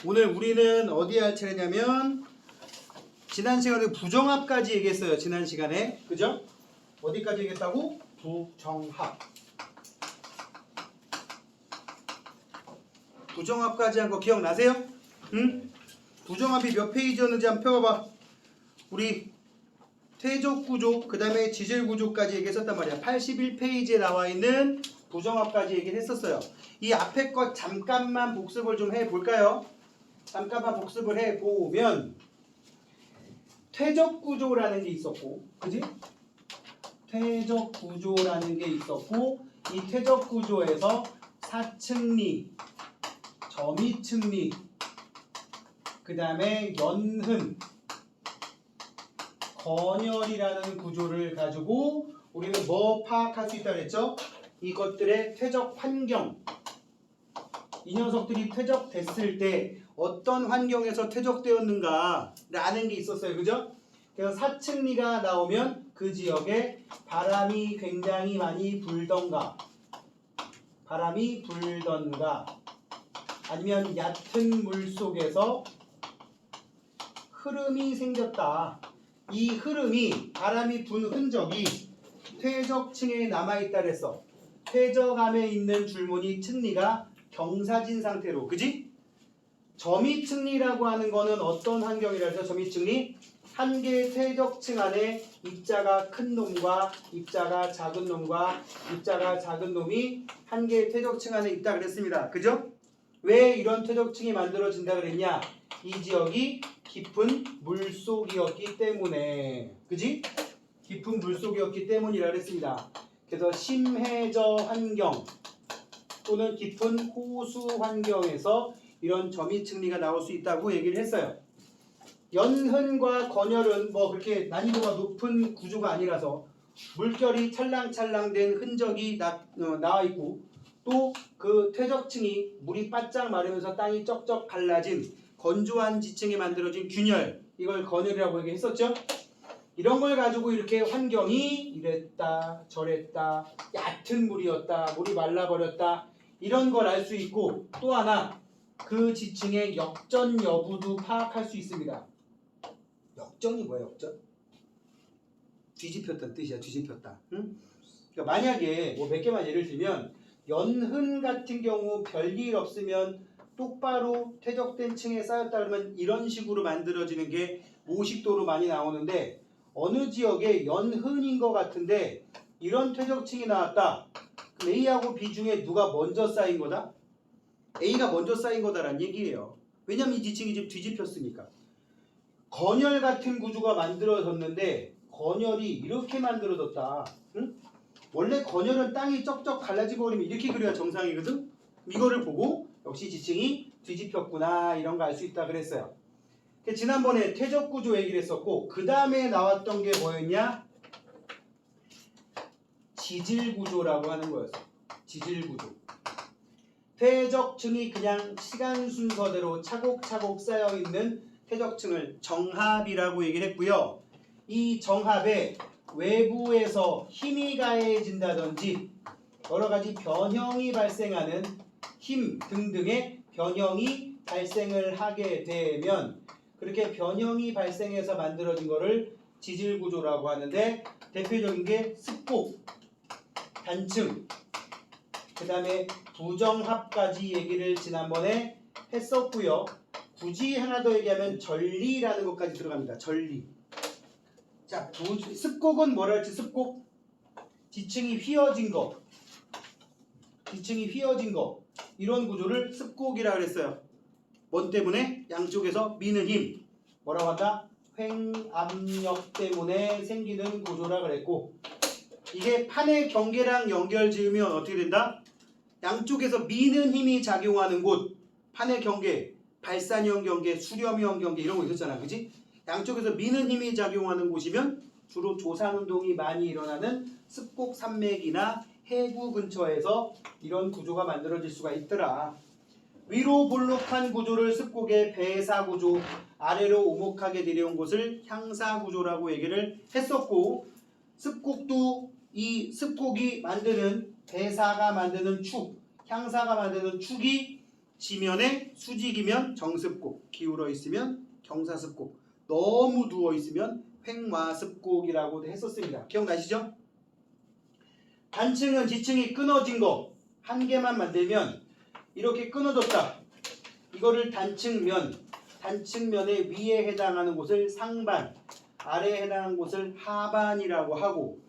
오늘 우리는 어디에 할 차례냐면 지난 시간에 부정합까지 얘기했어요. 지난 시간에. 그죠? 어디까지 얘기했다고? 부정합. 부정합까지 한 거 기억나세요? 응? 부정합이 몇 페이지였는지 한번 펴봐봐. 우리 퇴적구조, 그 다음에 지질구조까지 얘기했었단 말이야. 81페이지에 나와 있는 부정합까지 얘기를 했었어요. 이 앞에 것 잠깐만 복습을 좀 해볼까요? 잠깐만 복습을 해보면 퇴적구조라는 게 있었고, 그지? 퇴적구조라는 게 있었고, 이 퇴적구조에서 사측리, 점이측리, 그 다음에 연흔, 건열이라는 구조를 가지고 우리는 뭐 파악할 수 있다고 그랬죠? 이것들의 퇴적 환경, 이 녀석들이 퇴적됐을 때 어떤 환경에서 퇴적되었는가 라는 게 있었어요. 그죠? 그래서 사측리가 나오면 그 지역에 바람이 굉장히 많이 불던가, 아니면 얕은 물 속에서 흐름이 생겼다. 이 흐름이, 바람이 분 흔적이 퇴적층에 남아있다 그랬어. 퇴적암에 있는 줄무늬 층리가 경사진 상태로, 그지? 점이층리라고 하는 거는 어떤 환경이라 해서 점이층리? 한 개의 퇴적층 안에 입자가 큰 놈과 입자가 작은 놈과 입자가 작은 놈이 한 개의 퇴적층 안에 있다 그랬습니다. 그죠? 왜 이런 퇴적층이 만들어진다 그랬냐? 이 지역이 깊은 물속이었기 때문에, 그지? 깊은 물속이었기 때문이라 그랬습니다. 그래서 심해저 환경 또는 깊은 호수 환경에서 이런 점이층리가 나올 수 있다고 얘기를 했어요. 연흔과 건열은 뭐 그렇게 난이도가 높은 구조가 아니라서 물결이 찰랑찰랑된 흔적이 나와 있고, 또 그 퇴적층이 물이 바짝 마르면서 땅이 쩍쩍 갈라진 건조한 지층에 만들어진 균열, 이걸 건열이라고 얘기했었죠. 이런 걸 가지고 이렇게 환경이 이랬다 저랬다, 얕은 물이었다, 물이 말라버렸다, 이런 걸 알 수 있고, 또 하나 그 지층의 역전 여부도 파악할 수 있습니다. 역전이 뭐야? 역전? 뒤집혔다는 뜻이야. 뒤집혔다. 응? 그러니까 만약에 뭐 몇 개만 예를 들면, 연흔 같은 경우 별일 없으면 똑바로 퇴적된 층에 쌓였다 그러면 이런 식으로 만들어지는 게 모식도로 많이 나오는데, 어느 지역에 연흔인 것 같은데 이런 퇴적층이 나왔다. 그럼 A하고 B 중에 누가 먼저 쌓인 거다? A가 먼저 쌓인 거다라는 얘기예요. 왜냐면 이 지층이 지금 뒤집혔으니까. 건열 같은 구조가 만들어졌는데 건열이 이렇게 만들어졌다. 응? 원래 건열은 땅이 쩍쩍 갈라지고 그러면 이렇게 그려야 정상이거든? 이거를 보고 역시 지층이 뒤집혔구나, 이런 거 알 수 있다 그랬어요. 지난번에 퇴적구조 얘기를 했었고, 그 다음에 나왔던 게 뭐였냐? 지질구조라고 하는 거였어. 지질구조. 퇴적층이 그냥 시간 순서대로 차곡차곡 쌓여있는 퇴적층을 정합이라고 얘기를 했고요. 이 정합에 외부에서 힘이 가해진다든지 여러가지 변형이 발생하는 힘 등등의 변형이 발생을 하게 되면, 그렇게 변형이 발생해서 만들어진 거를 지질구조라고 하는데, 대표적인 게 습곡, 단층, 그 다음에 부정합까지 얘기를 지난번에 했었고요. 굳이 하나 더 얘기하면 전리라는 것까지 들어갑니다. 전리. 자, 습곡은 뭐라 할지? 습곡, 지층이 휘어진 거, 이런 구조를 습곡이라고 그랬어요. 뭔 때문에? 양쪽에서 미는 힘, 뭐라고 한다? 횡압력 때문에 생기는 구조라 그랬고, 이게 판의 경계랑 연결 지으면 어떻게 된다? 양쪽에서 미는 힘이 작용하는 곳, 판의 경계, 발산형 경계, 수렴형 경계, 이런 거 있었잖아, 그지? 양쪽에서 미는 힘이 작용하는 곳이면 주로 조산운동이 많이 일어나는 습곡 산맥이나 해구 근처에서 이런 구조가 만들어질 수가 있더라. 위로 볼록한 구조를 습곡의 배사구조, 아래로 오목하게 내려온 곳을 향사구조라고 얘기를 했었고, 습곡도 이 습곡이 만드는, 배사가 만드는 축, 향사가 만드는 축이 지면에 수직이면 정습곡, 기울어 있으면 경사습곡, 너무 누워 있으면 횡화습곡이라고도 했었습니다. 기억나시죠? 단층은 지층이 끊어진 거 한 개만 만들면 이렇게 끊어졌다. 이거를 단층면, 단층면의 위에 해당하는 곳을 상반, 아래에 해당하는 곳을 하반이라고 하고,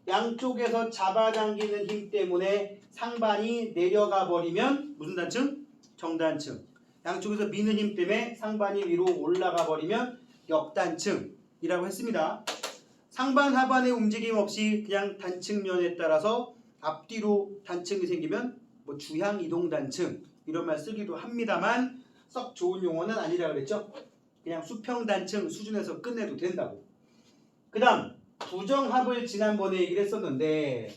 양쪽에서 잡아당기는 힘 때문에 상반이 내려가 버리면 무슨 단층? 정단층. 양쪽에서 미는 힘 때문에 상반이 위로 올라가 버리면 역단층이라고 했습니다. 상반 하반의 움직임 없이 그냥 단층면에 따라서 앞뒤로 단층이 생기면 뭐 주향 이동 단층 이런 말 쓰기도 합니다만 썩 좋은 용어는 아니라 그랬죠. 그냥 수평 단층 수준에서 끝내도 된다고. 그 다음 부정합을 지난번에 얘기를 했었는데,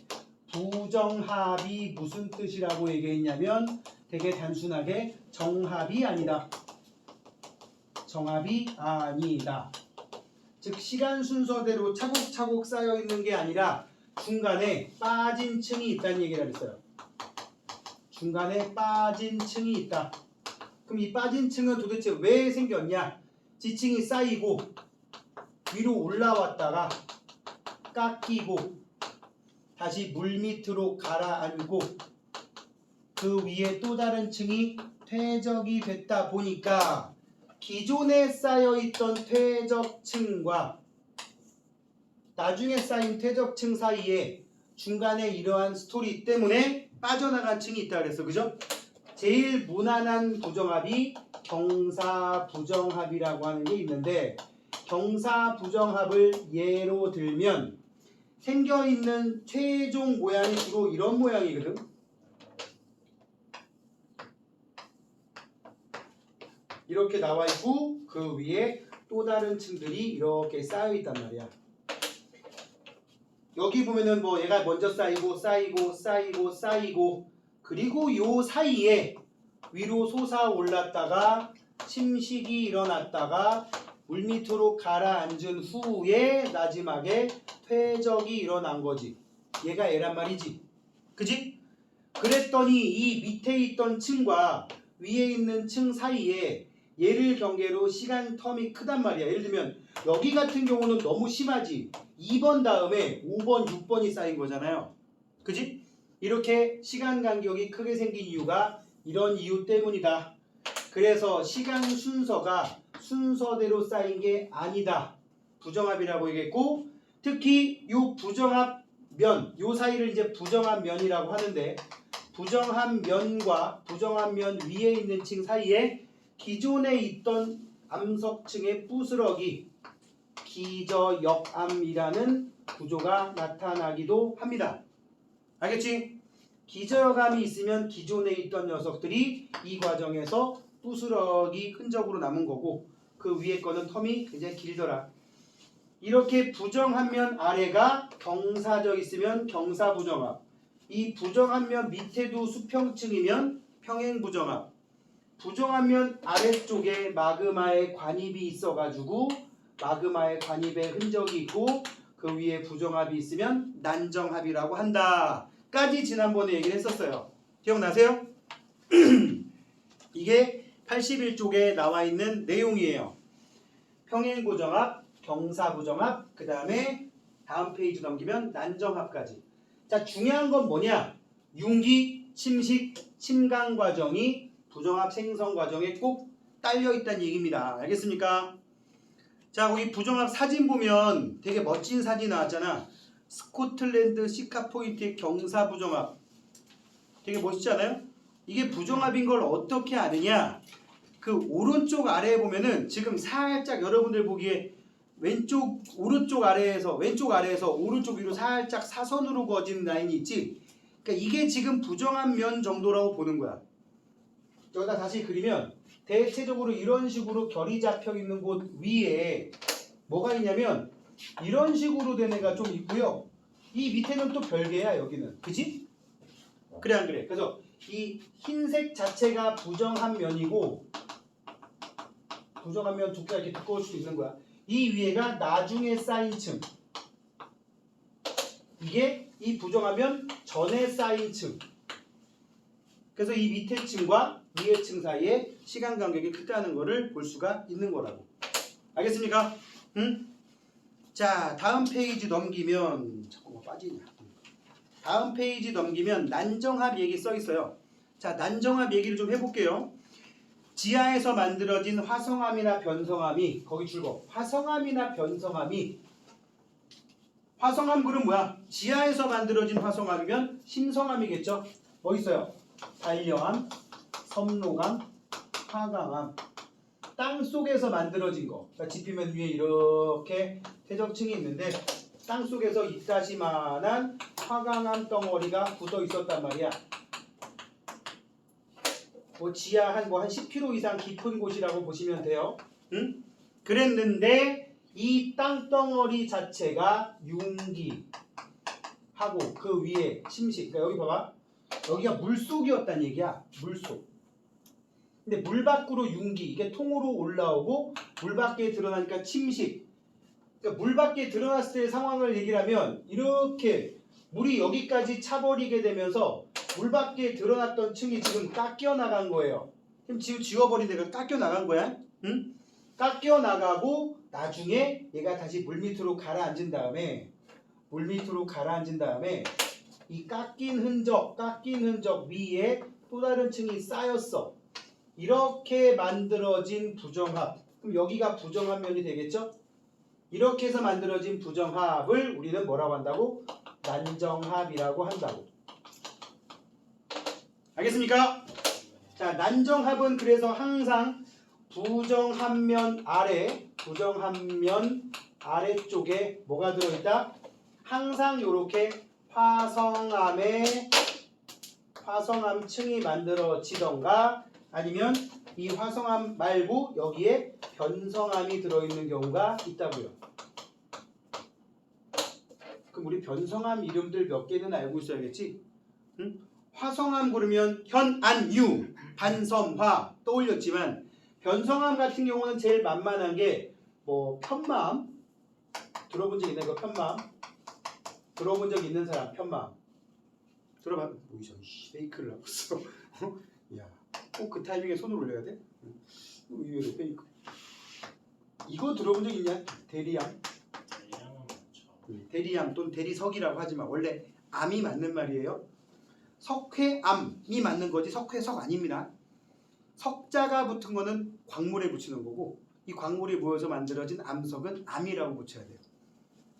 부정합이 무슨 뜻이라고 얘기했냐면 되게 단순하게 정합이 아니다. 정합이 아니다. 즉 시간 순서대로 차곡차곡 쌓여 있는 게 아니라 중간에 빠진 층이 있다는 얘기를 했어요. 중간에 빠진 층이 있다. 그럼 이 빠진 층은 도대체 왜 생겼냐? 지층이 쌓이고 위로 올라왔다가 깎이고 다시 물밑으로 가라앉고 그 위에 또 다른 층이 퇴적이 됐다 보니까 기존에 쌓여있던 퇴적층과 나중에 쌓인 퇴적층 사이에 중간에 이러한 스토리 때문에 빠져나간 층이 있다 그랬어. 그죠? 제일 무난한 부정합이 경사부정합이라고 하는 게 있는데, 경사부정합을 예로 들면 생겨있는 최종 모양이 주로 이런 모양이거든. 이렇게 나와 있고 그 위에 또 다른 층들이 이렇게 쌓여 있단 말이야. 여기 보면은 뭐 얘가 먼저 쌓이고 그리고 요 사이에 위로 솟아 올랐다가 침식이 일어났다가 물밑으로 가라앉은 후에 마지막에 퇴적이 일어난 거지. 얘가 얘란 말이지. 그지? 그랬더니 이 밑에 있던 층과 위에 있는 층 사이에 얘를 경계로 시간 텀이 크단 말이야. 예를 들면 여기 같은 경우는 너무 심하지. 2번 다음에 5번, 6번이 쌓인 거잖아요. 그지? 이렇게 시간 간격이 크게 생긴 이유가 이런 이유 때문이다. 그래서 시간 순서가 순서대로 쌓인 게 아니다. 부정합이라고 얘기했고, 특히 요 부정합 면, 요 사이를 이제 부정합 면이라고 하는데, 부정합 면과 부정합 면 위에 있는 층 사이에 기존에 있던 암석층의 부스러기, 기저역암이라는 구조가 나타나기도 합니다. 알겠지? 기저역암이 있으면 기존에 있던 녀석들이 이 과정에서 부스러기 흔적으로 남은 거고, 그 위에 거는 텀이 굉장히 길더라. 이렇게 부정한 면 아래가 경사져 있으면 경사부정합, 이 부정한 면 밑에도 수평층이면 평행부정합, 부정한 면 아래쪽에 마그마의 관입이 있어가지고 마그마의 관입의 흔적이 있고 그 위에 부정합이 있으면 난정합이라고 한다 까지 지난번에 얘기를 했었어요. 기억나세요? 이게 81쪽에 나와 있는 내용이에요. 평행부정합, 경사부정합, 그 다음에 다음 페이지 넘기면 난정합까지. 자, 중요한 건 뭐냐? 융기, 침식, 침강 과정이 부정합 생성 과정에 꼭 딸려 있다는 얘기입니다. 알겠습니까? 자, 거기 부정합 사진 보면 되게 멋진 사진 나왔잖아. 스코틀랜드 시카포인트의 경사부정합. 되게 멋있지 않아요? 이게 부정합인 걸 어떻게 아느냐? 그 오른쪽 아래에 보면은 지금 살짝 여러분들 보기에 오른쪽 아래에서 오른쪽 위로 살짝 사선으로 그어진 라인이 있지? 그러니까 이게 지금 부정한 면 정도라고 보는 거야. 여기다 다시 그리면 대체적으로 이런 식으로 결이 잡혀 있는 곳 위에 뭐가 있냐면 이런 식으로 된 애가 좀 있고요. 이 밑에는 또 별개야. 여기는. 그지? 그래 안 그래? 그래서 이 흰색 자체가 부정한 면이고, 부정한 면 두께가 이렇게 두꺼울 수도 있는 거야. 이 위에가 나중에 쌓인 층, 이게 이 부정한 면 전에 쌓인 층. 그래서 이 밑에 층과 위의 층 사이에 시간 간격이 크다는 거를 볼 수가 있는 거라고. 알겠습니까? 응? 자, 다음 페이지 넘기면 자꾸 빠지냐. 다음 페이지 넘기면 난정합 얘기 써 있어요. 자, 난정합 얘기를 좀 해볼게요. 지하에서 만들어진 화성암이나 변성암이 거기 줄거. 화성암이나 변성암이 화성암 그럼 뭐야? 지하에서 만들어진 화성암이면 심성암이겠죠? 뭐 있어요? 반려암, 섬록암, 화강암. 땅 속에서 만들어진 거. 그러니까 지표면 위에 이렇게 퇴적층이 있는데 땅 속에서 이따시만한 화강암 덩어리가 굳어 있었단 말이야. 뭐 지하 한 10km 이상 깊은 곳이라고 보시면 돼요. 응? 그랬는데 이 땅덩어리 자체가 융기하고 그 위에 침식. 그러니까 여기 봐봐. 여기가 물속이었단 얘기야. 물속. 근데 물 밖으로 융기. 이게 통으로 올라오고 물 밖에 드러나니까 침식. 그러니까 물 밖에 드러났을 때의 상황을 얘기를 하면 이렇게 물이 여기까지 차버리게 되면서 물 밖에 드러났던 층이 지금 깎여 나간 거예요. 그럼 지금 지워버린 데가 깎여 나간 거야. 응? 깎여 나가고 나중에 얘가 다시 물 밑으로 가라앉은 다음에 이 깎인 흔적 위에 또 다른 층이 쌓였어. 이렇게 만들어진 부정합. 그럼 여기가 부정합면이 되겠죠? 이렇게 해서 만들어진 부정합을 우리는 뭐라고 한다고? 난정합이라고 한다고. 알겠습니까? 자, 난정합은 그래서 항상 부정합면 아래쪽에 뭐가 들어있다? 항상 이렇게 화성암층이 만들어지던가 아니면 이 화성암 말고 여기에 변성암이 들어있는 경우가 있다고요. 그럼 우리 변성암 이름들 몇 개는 알고 있어야겠지? 응? 화성암 그러면 현안유, 반섬화 떠올렸지만 변성암 같은 경우는 제일 만만한 게 뭐 편마암 들어본 적 있나요? 편마암 들어본 적 있는 사람 편마암 들어봐. 뭐이저 페이크를 하고 있어. 야, 꼭 그 타이밍에 손을 올려야 돼? 의외로 페이크. 이거 들어본 적 있냐? 대리암. 대리암 또는 대리석이라고 하지만 원래 암이 맞는 말이에요. 석회암이 맞는 거지 석회석 아닙니다. 석자가 붙은 거는 광물에 붙이는 거고 이 광물이 모여서 만들어진 암석은 암이라고 붙여야 돼요.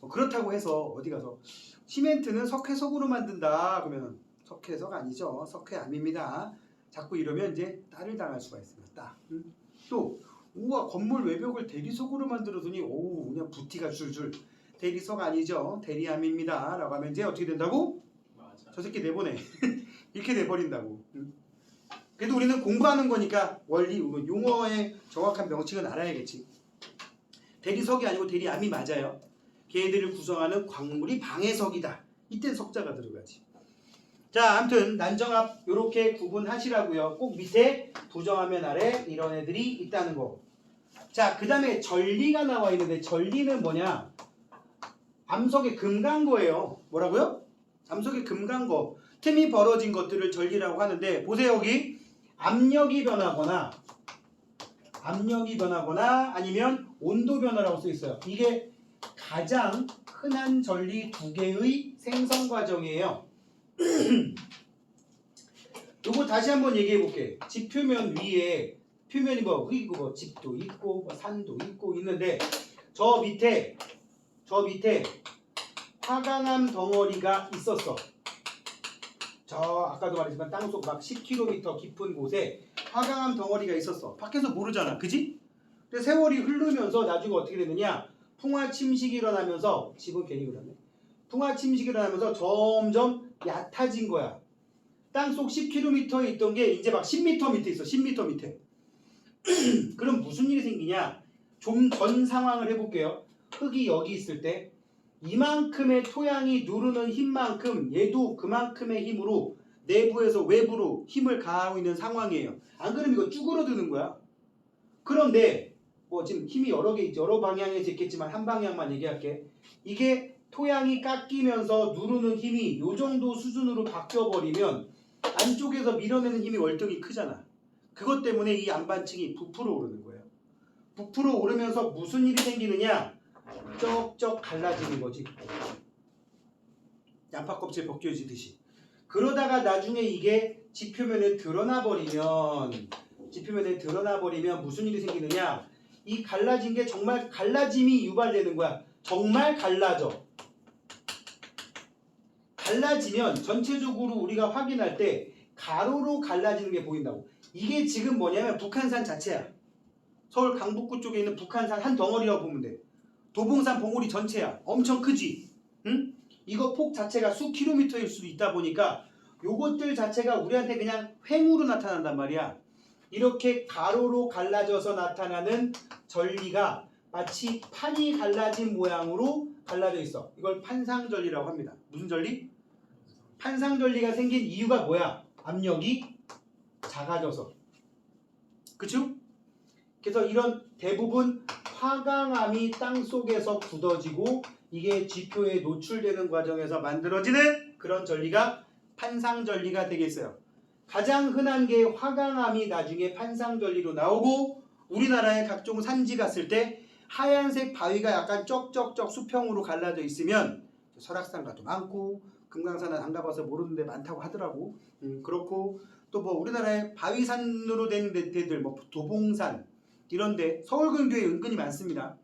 그렇다고 해서 어디 가서 시멘트는 석회석으로 만든다 그러면 석회석 아니죠. 석회암입니다. 자꾸 이러면 이제 따를 당할 수가 있습니다. 또 우와 건물 외벽을 대리석으로 만들어더니 오우 그냥 부티가 줄줄 대리석 아니죠. 대리암입니다. 라고 하면 이제 어떻게 된다고? 맞아. 저 새끼 내보내. 이렇게 돼버린다고. 그래도 우리는 공부하는 거니까 원리, 용어의 정확한 명칭은 알아야겠지. 대리석이 아니고 대리암이 맞아요. 걔들을 구성하는 광물이 방해석이다. 이때 석자가 들어가지. 자, 아무튼 난정합 이렇게 구분하시라고요. 꼭 밑에 부정하면 아래 이런 애들이 있다는 거. 자, 그 다음에 전리가 나와 있는데 전리는 뭐냐? 암석에 금 간 거예요. 뭐라고요? 암석에 금 간 거. 틈이 벌어진 것들을 전리라고 하는데 보세요 여기 압력이 변하거나 아니면 온도 변화라고 써 있어요. 이게 가장 흔한 전리 두 개의 생성 과정이에요. 요거 다시 한번 얘기해 볼게. 지표면 위에 표면이 뭐 흙이고 뭐 집도 있고 뭐 산도 있고 있는데 저 밑에 화강암 덩어리가 있었어. 저 아까도 말했지만 땅속 막 10km 깊은 곳에 화강암 덩어리가 있었어. 밖에서 모르잖아. 그지? 근데 세월이 흐르면서 나중에 어떻게 되느냐? 풍화 침식이 일어나면서 집은 괜히 그러네. 풍화 침식이 일어나면서 점점 얕아진 거야. 땅속 10km에 있던 게 이제 막 10m 밑에 있어. 10m 밑에. 그럼 무슨 일이 생기냐? 좀 전 상황을 해볼게요. 흙이 여기 있을 때 이만큼의 토양이 누르는 힘만큼 얘도 그만큼의 힘으로 내부에서 외부로 힘을 가하고 있는 상황이에요. 안 그러면 이거 쭈그러드는 거야. 그런데 뭐 지금 힘이 여러 방향에서 있겠지만 한 방향만 얘기할게. 이게 토양이 깎이면서 누르는 힘이 요 정도 수준으로 바뀌어버리면 안쪽에서 밀어내는 힘이 월등히 크잖아. 그것 때문에 이 안반층이 부풀어 오르는 거예요. 부풀어 오르면서 무슨 일이 생기느냐? 쩍쩍 갈라지는 거지. 양파 껍질 벗겨지듯이. 그러다가 나중에 이게 지표면에 드러나 버리면 무슨 일이 생기느냐? 이 갈라진 게 정말 갈라짐이 유발되는 거야. 정말 갈라져. 갈라지면 전체적으로 우리가 확인할 때 가로로 갈라지는 게 보인다고. 이게 지금 뭐냐면 북한산 자체야. 서울 강북구 쪽에 있는 북한산 한 덩어리라고 보면 돼. 도봉산 봉우리 전체야. 엄청 크지? 응? 이거 폭 자체가 수 킬로미터일 수도 있다 보니까 요것들 자체가 우리한테 그냥 횡으로 나타난단 말이야. 이렇게 가로로 갈라져서 나타나는 전리가 마치 판이 갈라진 모양으로 갈라져 있어. 이걸 판상전리라고 합니다. 무슨 전리? 판상전리가 생긴 이유가 뭐야? 압력이 작아져서. 그쵸? 그래서 이런 대부분 화강암이 땅속에서 굳어지고 이게 지표에 노출되는 과정에서 만들어지는 그런 전리가 판상전리가 되겠어요. 가장 흔한 게 화강암이 나중에 판상전리로 나오고 우리나라의 각종 산지 갔을 때 하얀색 바위가 약간 쩍쩍쩍 수평으로 갈라져 있으면 설악산가도 많고 금강산은 안 가봐서 모르는데 많다고 하더라고. 그렇고 또 뭐 우리나라의 바위산으로 된 데들 뭐 도봉산 이런데 서울 근교에 은근히 많습니다.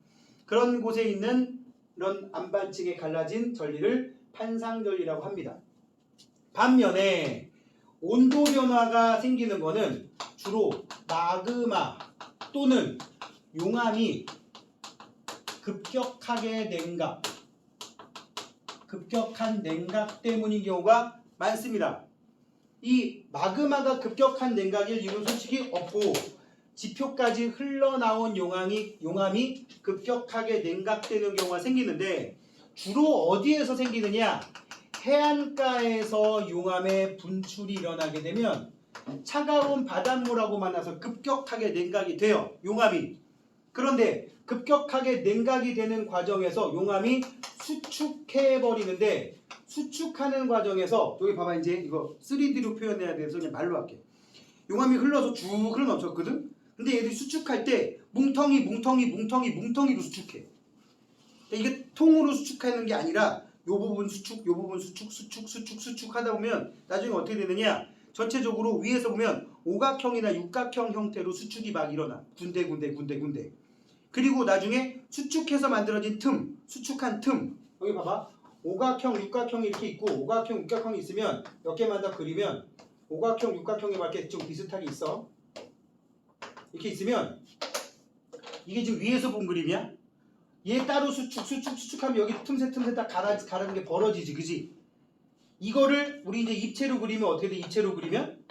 그런 곳에 있는 이런 안반층에 갈라진 전리를 판상전리라고 합니다. 반면에 온도 변화가 생기는 거는 주로 마그마 또는 용암이 급격한 냉각 때문인 경우가 많습니다. 이 마그마가 급격한 냉각일 이유는 솔직히 없고 지표까지 흘러나온 용암이 급격하게 냉각되는 경우가 생기는데 주로 어디에서 생기느냐? 해안가에서 용암의 분출이 일어나게 되면 차가운 바닷물하고 만나서 급격하게 냉각이 돼요. 용암이. 그런데 급격하게 냉각이 되는 과정에서 용암이 수축해버리는데 수축하는 과정에서 여기 봐봐 이제 이거 3D로 표현해야 돼서 그냥 말로 할게. 용암이 흘러서 쭉 흘러넘쳤거든? 근데 얘들이 수축할 때 뭉텅이로 수축해. 이게 통으로 수축하는 게 아니라 요 부분 수축, 요 부분 수축 하다 보면 나중에 어떻게 되느냐? 전체적으로 위에서 보면 오각형이나 육각형 형태로 수축이 막 일어나. 군데. 그리고 나중에 수축해서 만들어진 수축한 틈. 여기 봐봐. 오각형, 육각형이 이렇게 있고 오각형, 육각형이 있으면 몇 개만 더 그리면 오각형, 육각형이 막 이렇게 좀 비슷하게 있어. 이렇게 있으면 이게 지금 위에서 본 그림이야. 얘 따로 수축하면 여기 틈새 딱 가르는 게 벌어지지, 그지? 이거를 우리 이제 입체로 그리면 어떻게 돼? 입체로 그리면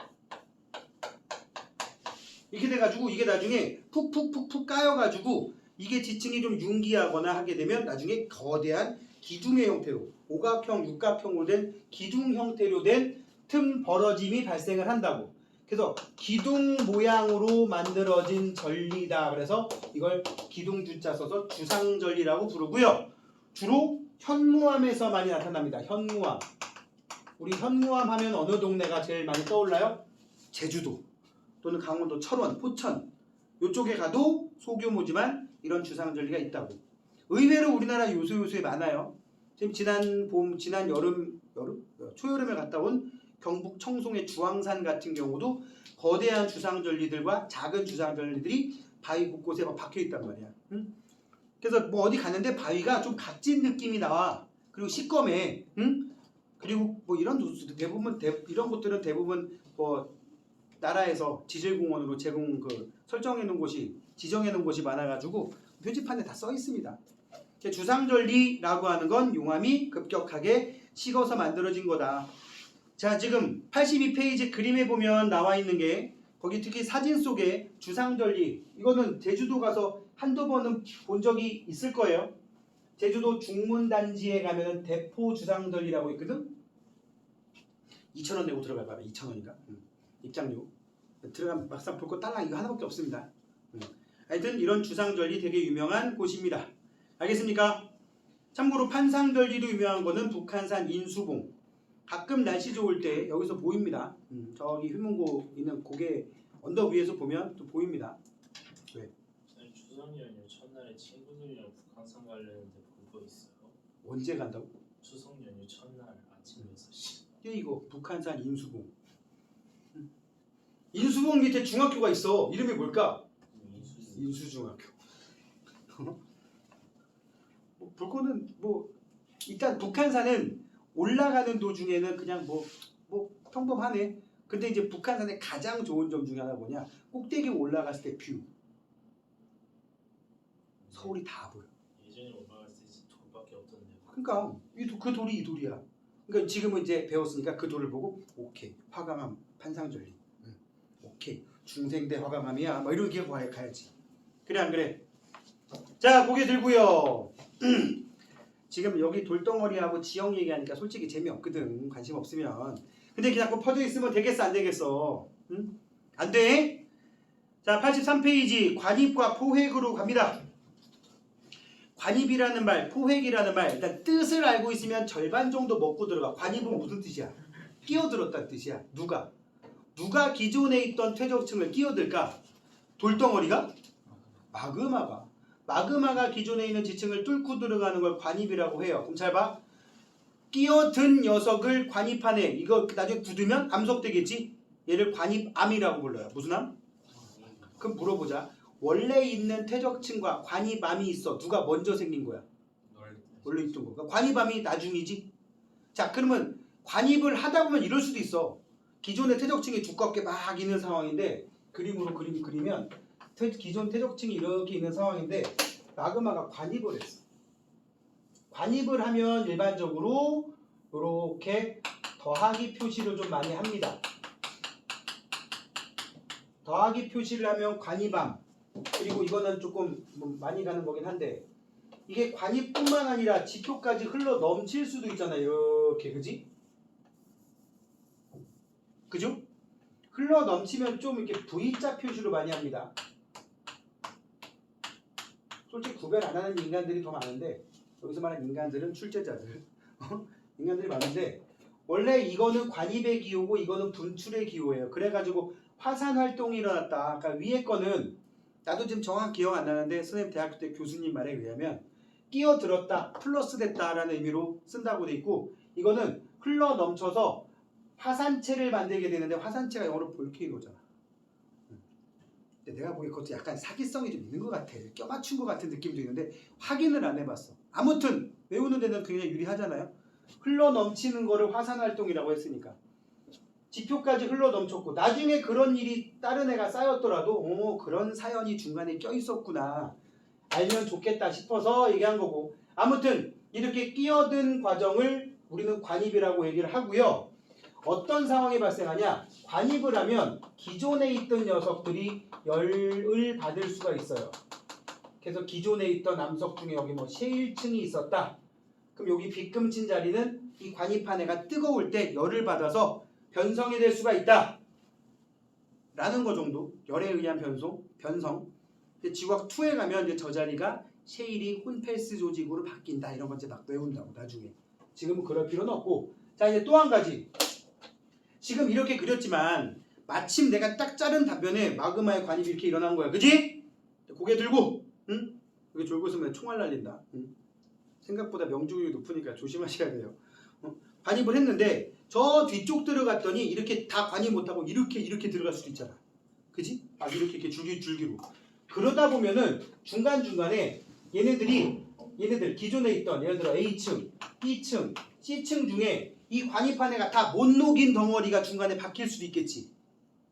이렇게 돼가지고 이게 나중에 푹 까여가지고 이게 지층이 좀 융기하거나 하게 되면 나중에 거대한 기둥의 형태로 오각형, 육각형으로 된 기둥 형태로 된 틈 벌어짐이 발생을 한다고. 그래서 기둥 모양으로 만들어진 전리다. 그래서 이걸 기둥주자 써서 주상전리라고 부르고요. 주로 현무암에서 많이 나타납니다. 현무암. 우리 현무암 하면 어느 동네가 제일 많이 떠올라요? 제주도 또는 강원도 철원, 포천 이쪽에 가도 소규모지만 이런 주상전리가 있다고. 의외로 우리나라 요소에 많아요. 지금 지난 여름 초여름에 갔다 온 경북 청송의 주황산 같은 경우도 거대한 주상전리들과 작은 주상전리들이 바위 곳곳에 막 박혀 있단 말이야. 응? 그래서 뭐 어디 갔는데 바위가 좀 각진 느낌이 나와. 그리고 시꺼매. 응? 그리고 뭐 이런 곳들은 대부분 뭐 나라에서 지질공원으로 지정해 놓은 곳이 많아가지고 표지판에 다 써 있습니다. 주상전리라고 하는 건 용암이 급격하게 식어서 만들어진 거다. 자, 지금 82페이지 그림에 보면 나와 있는 게 거기 특히 사진 속에 주상전리 이거는 제주도 가서 한두 번은 본 적이 있을 거예요. 제주도 중문단지에 가면은 대포 주상전리라고 있거든. 2,000원 내고 들어가 봐라. 2,000원인가? 입장료. 들어가면 막상 볼 거 딸랑 이거 하나밖에 없습니다. 하여튼 이런 주상전리 되게 유명한 곳입니다. 알겠습니까? 참고로 판상전리로 유명한 거는 북한산 인수봉. 가끔 날씨 좋을 때 여기서 보입니다. 저기 휘문고 있는 고개 언덕 위에서 보면 또 보입니다. 왜? 추석 연휴 첫날에 친구들이랑 북한산 가려는데 볼 거 있어요? 언제 간다고? 추석 연휴 첫날 아침 6시. 이거 북한산 인수봉. 인수봉 밑에 중학교가 있어. 이름이 뭘까? 인수중학교. 볼 거는 뭐 일단 북한산은 올라가는 도중에는 그냥 뭐 평범하네. 근데 이제 북한산의 가장 좋은 점 중에 하나 뭐냐? 꼭대기 올라갔을 때 뷰. 서울이 다 보여. 예전에 올라갔을 때 돌밖에 없던데. 그러니까 그 돌이 이 돌이야. 그러니까 지금은 이제 배웠으니까 그 돌을 보고 오케이 화강암 판상절리. 오케이 중생대 화강암이야. 뭐 이렇게 가야지. 그래 안 그래? 자 고개 들고요. 지금 여기 돌덩어리하고 지형 얘기하니까 솔직히 재미없거든. 관심 없으면. 근데 자꾸 퍼져 있으면 되겠어 안 되겠어? 응? 안 돼? 자 83페이지 관입과 포획으로 갑니다. 관입이라는 말, 포획이라는 말 일단 뜻을 알고 있으면 절반 정도 먹고 들어가. 관입은 무슨 뜻이야? 끼어들었다는 뜻이야. 누가 기존에 있던 퇴적층을 끼어들까? 돌덩어리가? 마그마가 기존에 있는 지층을 뚫고 들어가는 걸 관입이라고 해요. 그럼 잘 봐. 끼어든 녀석을 관입하네. 이거 나중에 굳으면 암석되겠지? 얘를 관입암이라고 불러요. 무슨 암? 그럼 물어보자. 원래 있는 퇴적층과 관입암이 있어. 누가 먼저 생긴 거야? 원래 있던 거. 그러니까 관입암이 나중이지? 자 그러면 관입을 하다 보면 이럴 수도 있어. 기존의 퇴적층이 두껍게 막 있는 상황인데 그림으로 그리면 기존 퇴적층이 이렇게 있는 상황인데 마그마가 관입을 했어. 관입을 하면 일반적으로 이렇게 더하기 표시를 좀 많이 합니다. 더하기 표시를 하면 관입암. 그리고 이거는 조금 많이 가는 거긴 한데 이게 관입뿐만 아니라 지표까지 흘러 넘칠 수도 있잖아. 이렇게 그지? 그죠? 흘러 넘치면 좀 이렇게 V자 표시로 많이 합니다. 솔직히 구별 안 하는 인간들이 더 많은데 여기서 말하는 인간들은 출제자들 인간들이 많은데 원래 이거는 관입의 기호고 이거는 분출의 기호예요. 그래가지고 화산 활동이 일어났다. 아까 위에 거는 나도 지금 정확히 기억 안 나는데 선생님 대학교 때 교수님 말에 의하면 끼어들었다 플러스 됐다라는 의미로 쓴다고 돼 있고 이거는 흘러 넘쳐서 화산체를 만들게 되는데 화산체가 영어로 볼케이노잖아. 내가 보기에 그것도 약간 사기성이 좀 있는 것 같아. 껴맞춘 것 같은 느낌도 있는데 확인을 안 해봤어. 아무튼 외우는 데는 굉장히 유리하잖아요. 흘러 넘치는 거를 화산활동이라고 했으니까 지표까지 흘러 넘쳤고 나중에 그런 일이 다른 애가 쌓였더라도 그런 사연이 중간에 껴있었구나 알면 좋겠다 싶어서 얘기한 거고 아무튼 이렇게 끼어든 과정을 우리는 관입이라고 얘기를 하고요. 어떤 상황이 발생하냐? 관입을 하면 기존에 있던 녀석들이 열을 받을 수가 있어요. 그래서 기존에 있던 암석 중에 여기 뭐 셰일층이 있었다. 그럼 여기 빗금친 자리는 이 관입한 애가 뜨거울 때 열을 받아서 변성이 될 수가 있다. 라는 거 정도. 열에 의한 변성. 지각2에 가면 이제 저 자리가 셰일이 혼펠스 조직으로 바뀐다. 이런 거 이제 막 외운다고 나중에. 지금은 그럴 필요는 없고. 자 이제 또 한 가지. 지금 이렇게 그렸지만 마침 내가 딱 자른 답변에 마그마의 관입이 이렇게 일어난 거야. 그지? 고개 들고 응? 여기 졸고 있으면 총알 날린다. 응? 생각보다 명중률이 높으니까 조심하셔야 돼요. 관입을 했는데 저 뒤쪽 들어갔더니 이렇게 다 관입 못하고 이렇게 들어갈 수도 있잖아. 그지? 이렇게 줄기로. 그러다 보면은 중간중간에 얘네들 기존에 있던 예를 들어 A층, B층, C층 중에 이 관입한 애가 다 못 녹인 덩어리가 중간에 박힐 수도 있겠지.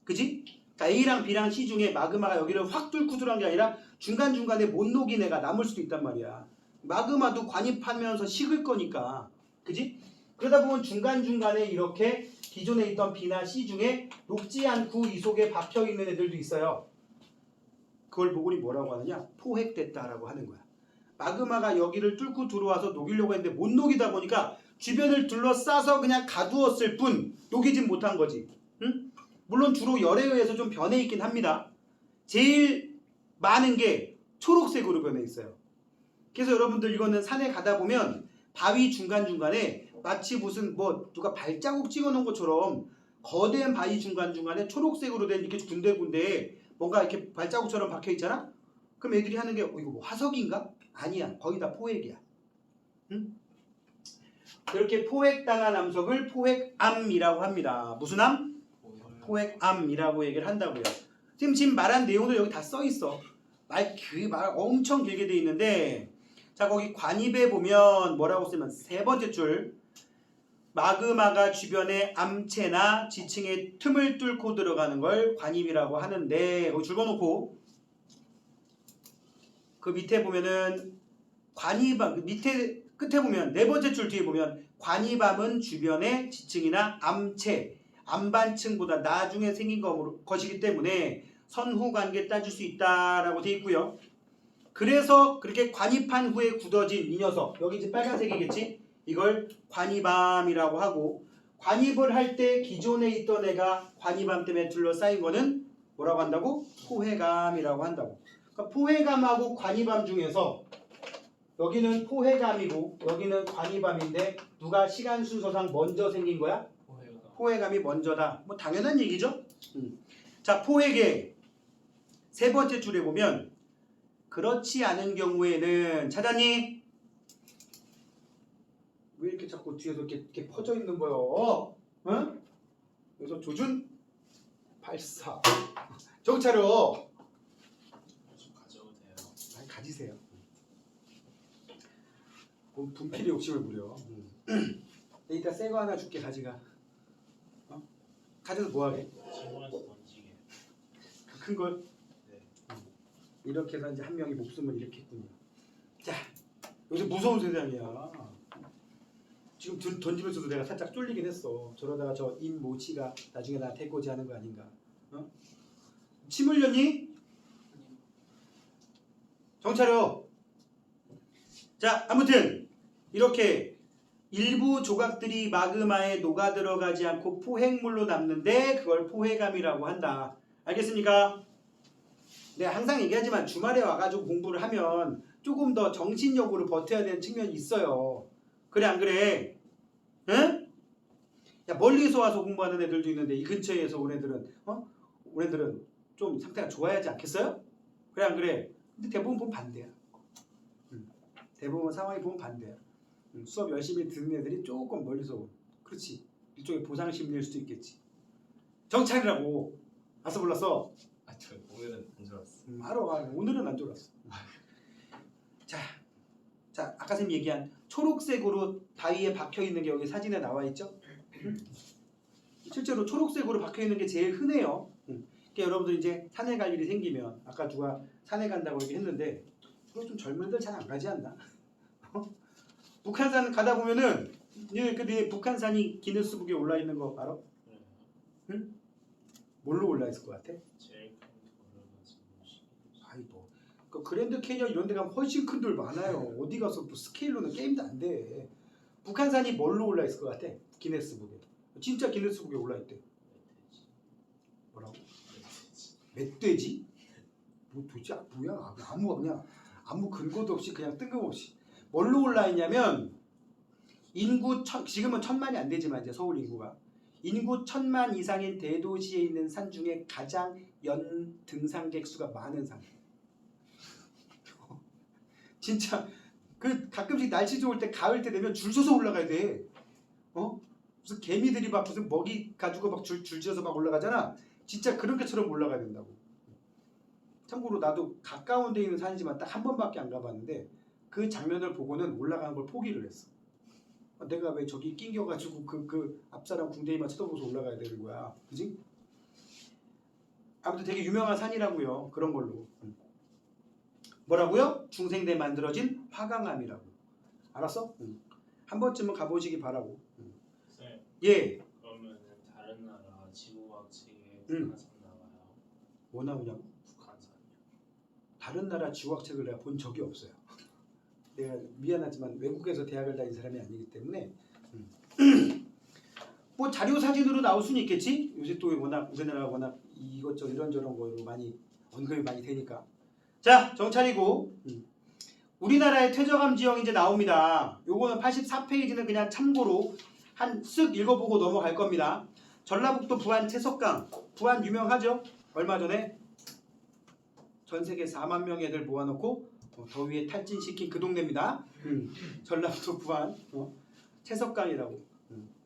그지? 자, A랑 B랑 C 중에 마그마가 여기를 확 뚫고 들어간 게 아니라 중간중간에 못 녹인 애가 남을 수도 있단 말이야. 마그마도 관입하면서 식을 거니까. 그지? 그러다 보면 중간중간에 이렇게 기존에 있던 B나 C 중에 녹지 않고 이 속에 박혀있는 애들도 있어요. 그걸 보고 우리 뭐라고 하느냐? 포획됐다라고 하는 거야. 마그마가 여기를 뚫고 들어와서 녹이려고 했는데 못 녹이다 보니까 주변을 둘러싸서 그냥 가두었을 뿐 녹이진 못한 거지. 응? 물론 주로 열에 의해서 좀 변해 있긴 합니다. 제일 많은 게 초록색으로 변해 있어요. 그래서 여러분들 이거는 산에 가다 보면 바위 중간중간에 마치 무슨 누가 발자국 찍어 놓은 것처럼 거대한 바위 중간중간에 초록색으로 된 이렇게 군데군데 뭔가 이렇게 발자국처럼 박혀 있잖아? 그럼 애들이 하는 게 이거 뭐 화석인가? 아니야. 거의 다 포획이야. 응? 그렇게 포획당한 암석을 포획암이라고 합니다. 무슨 암? 포획암이라고 얘기를 한다고요. 지금 말한 내용도 여기 다 써 있어. 말 엄청 길게 돼 있는데, 자 거기 관입에 보면 뭐라고 쓰면 세 번째 줄 마그마가 주변에 암체나 지층의 틈을 뚫고 들어가는 걸 관입이라고 하는데, 거기 줄거놓고 그 밑에 보면은 관입암, 그 밑에 끝에 보면 네 번째 줄 뒤에 보면 관입암은 주변의 지층이나 암체, 암반층보다 나중에 생긴 것이기 때문에 선후관계 따질 수 있다라고 돼 있고요. 그래서 그렇게 관입한 후에 굳어진 이 녀석, 여기 이제 빨간색이겠지? 이걸 관입암이라고 하고, 관입을 할 때 기존에 있던 애가 관입암 때문에 둘러싸인 거는 뭐라고 한다고? 포획암이라고 한다고. 그러니까 포획암하고 관입암 중에서 여기는 포획암이고 여기는 관입암인데 누가 시간 순서상 먼저 생긴 거야? 포획암이 먼저다. 뭐 당연한 얘기죠. 자, 포획의 세 번째 줄에 보면 그렇지 않은 경우에는 찾았니? 왜 이렇게 자꾸 뒤에서 이렇게 퍼져 있는 거요? 응? 그래서 조준 발사. 정신 차려. 좀 가져도 돼요. 아니, 가지세요. 분필이 욕심을 부려. 이따 새 거 하나 줄게. 가지가. 어? 가져서 뭐 하게? 친구한테 던지게. 그 큰 걸? 네. 이렇게 해서 이제 한 명이 목숨을 잃겠군요. 자, 요새 무서운 세상이야. 지금 던지면서도 내가 살짝 쫄리긴 했어. 저러다가 저 임모치가 나중에 나 대꼬지 하는 거 아닌가? 어? 침 흘렸니? 정차려. 자, 아무튼 이렇게 일부 조각들이 마그마에 녹아 들어가지 않고 포획물로 남는데 그걸 포획암이라고 한다. 알겠습니까? 내가 항상 얘기하지만 주말에 와가지고 공부를 하면 조금 더 정신력으로 버텨야 되는 측면이 있어요. 그래 안 그래? 응? 야, 멀리서 와서 공부하는 애들도 있는데 이 근처에서 온 애들은 온 애들은 좀 상태가 좋아야 하지 않겠어요? 그래 안 그래? 근데 대부분 보면 반대야. 대부분 상황이 보면 반대야. 수업 열심히 듣는 애들이 조금 멀리서 온. 그렇지. 일종의 보상 심리일 수도 있겠지. 정찰이라고. 아서 불렀어. 저 오늘은 안 좋았어. 알아. 오늘은 안 졸았어. 자, 아까 선생님 얘기한 초록색으로 바위에 박혀 있는 게 여기 사진에 나와 있죠? 실제로 초록색으로 박혀 있는 게 제일 흔해요. 그러니까 여러분들 이제 산에 갈 일이 생기면 아까 누가 산에 간다고 얘기했는데 주로 좀 젊은 애들 잘 안 가지 않나? 북한산 가다 보면은 그 북한산이 기네스북에 올라 있는 거 알아? 네. 응? 뭘로 올라 있을 것 같아? 제일 큰 돌아가지고 아이 뭐 그 그랜드 캐니언 이런 데 가면 훨씬 큰 돌 많아요. 어디 가서 뭐 스케일로는 게임도 안 돼. 북한산이 뭘로 올라 있을 것 같아? 기네스북에. 진짜 기네스북에 올라 있대. 멧돼지. 뭐라고? 멧돼지. 멧돼지? 뭐 도대체 뭐야? 아무 근거도 없이 그냥 뜬금없이 뭘로 올라 있냐면 인구 지금은 1000만이 안 되지만 이제 서울 인구가 인구 1000만 이상인 대도시에 있는 산 중에 가장 연 등산객 수가 많은 산. 진짜 그 가끔씩 날씨 좋을 때 가을 때 되면 줄 서서 올라가야 돼. 무슨 개미들이 막 무슨 먹이 가지고 막 줄 지어서 막 올라가잖아. 진짜 그런 것처럼 올라가야 된다고. 참고로 나도 가까운 데 있는 산이지만 딱 한 번밖에 안 가봤는데 그 장면을 보고는 올라가는 걸 포기를 했어. 내가 왜 저기 낑겨가지고 그 앞사람 궁뎅이만 쳐다보면서 올라가야 되는 거야. 그지? 아무튼 되게 유명한 산이라고요. 그런 걸로. 뭐라고요? 중생대 만들어진 화강암이라고. 알았어? 한 번쯤은 가보시기 바라고. 쌤. 예. 그러면은 다른 나라 지구과학 책에 북한산 나와요. 뭐 나오냐고? 북한산이요. 다른 나라 지구학책을 내가 본 적이 없어요. 내가 미안하지만 외국에서 대학을 다닌 사람이 아니기 때문에 뭐 자료 사진으로 나올 수는 있겠지. 요새 또 워낙 우리나라가 워낙 이것저것 이런저런 거로 많이 언급이 많이 되니까. 자, 정찰이고 우리나라의 퇴적암 지형 이제 나옵니다. 요거는 84페이지는 그냥 참고로 한 쓱 읽어보고 넘어갈 겁니다. 전라북도 부안 채석강. 부안 유명하죠? 얼마 전에 전 세계 4만 명의 애들 모아놓고 더위에 탈진시킨 그 동네입니다. 전라북도 부안 채석강이라고.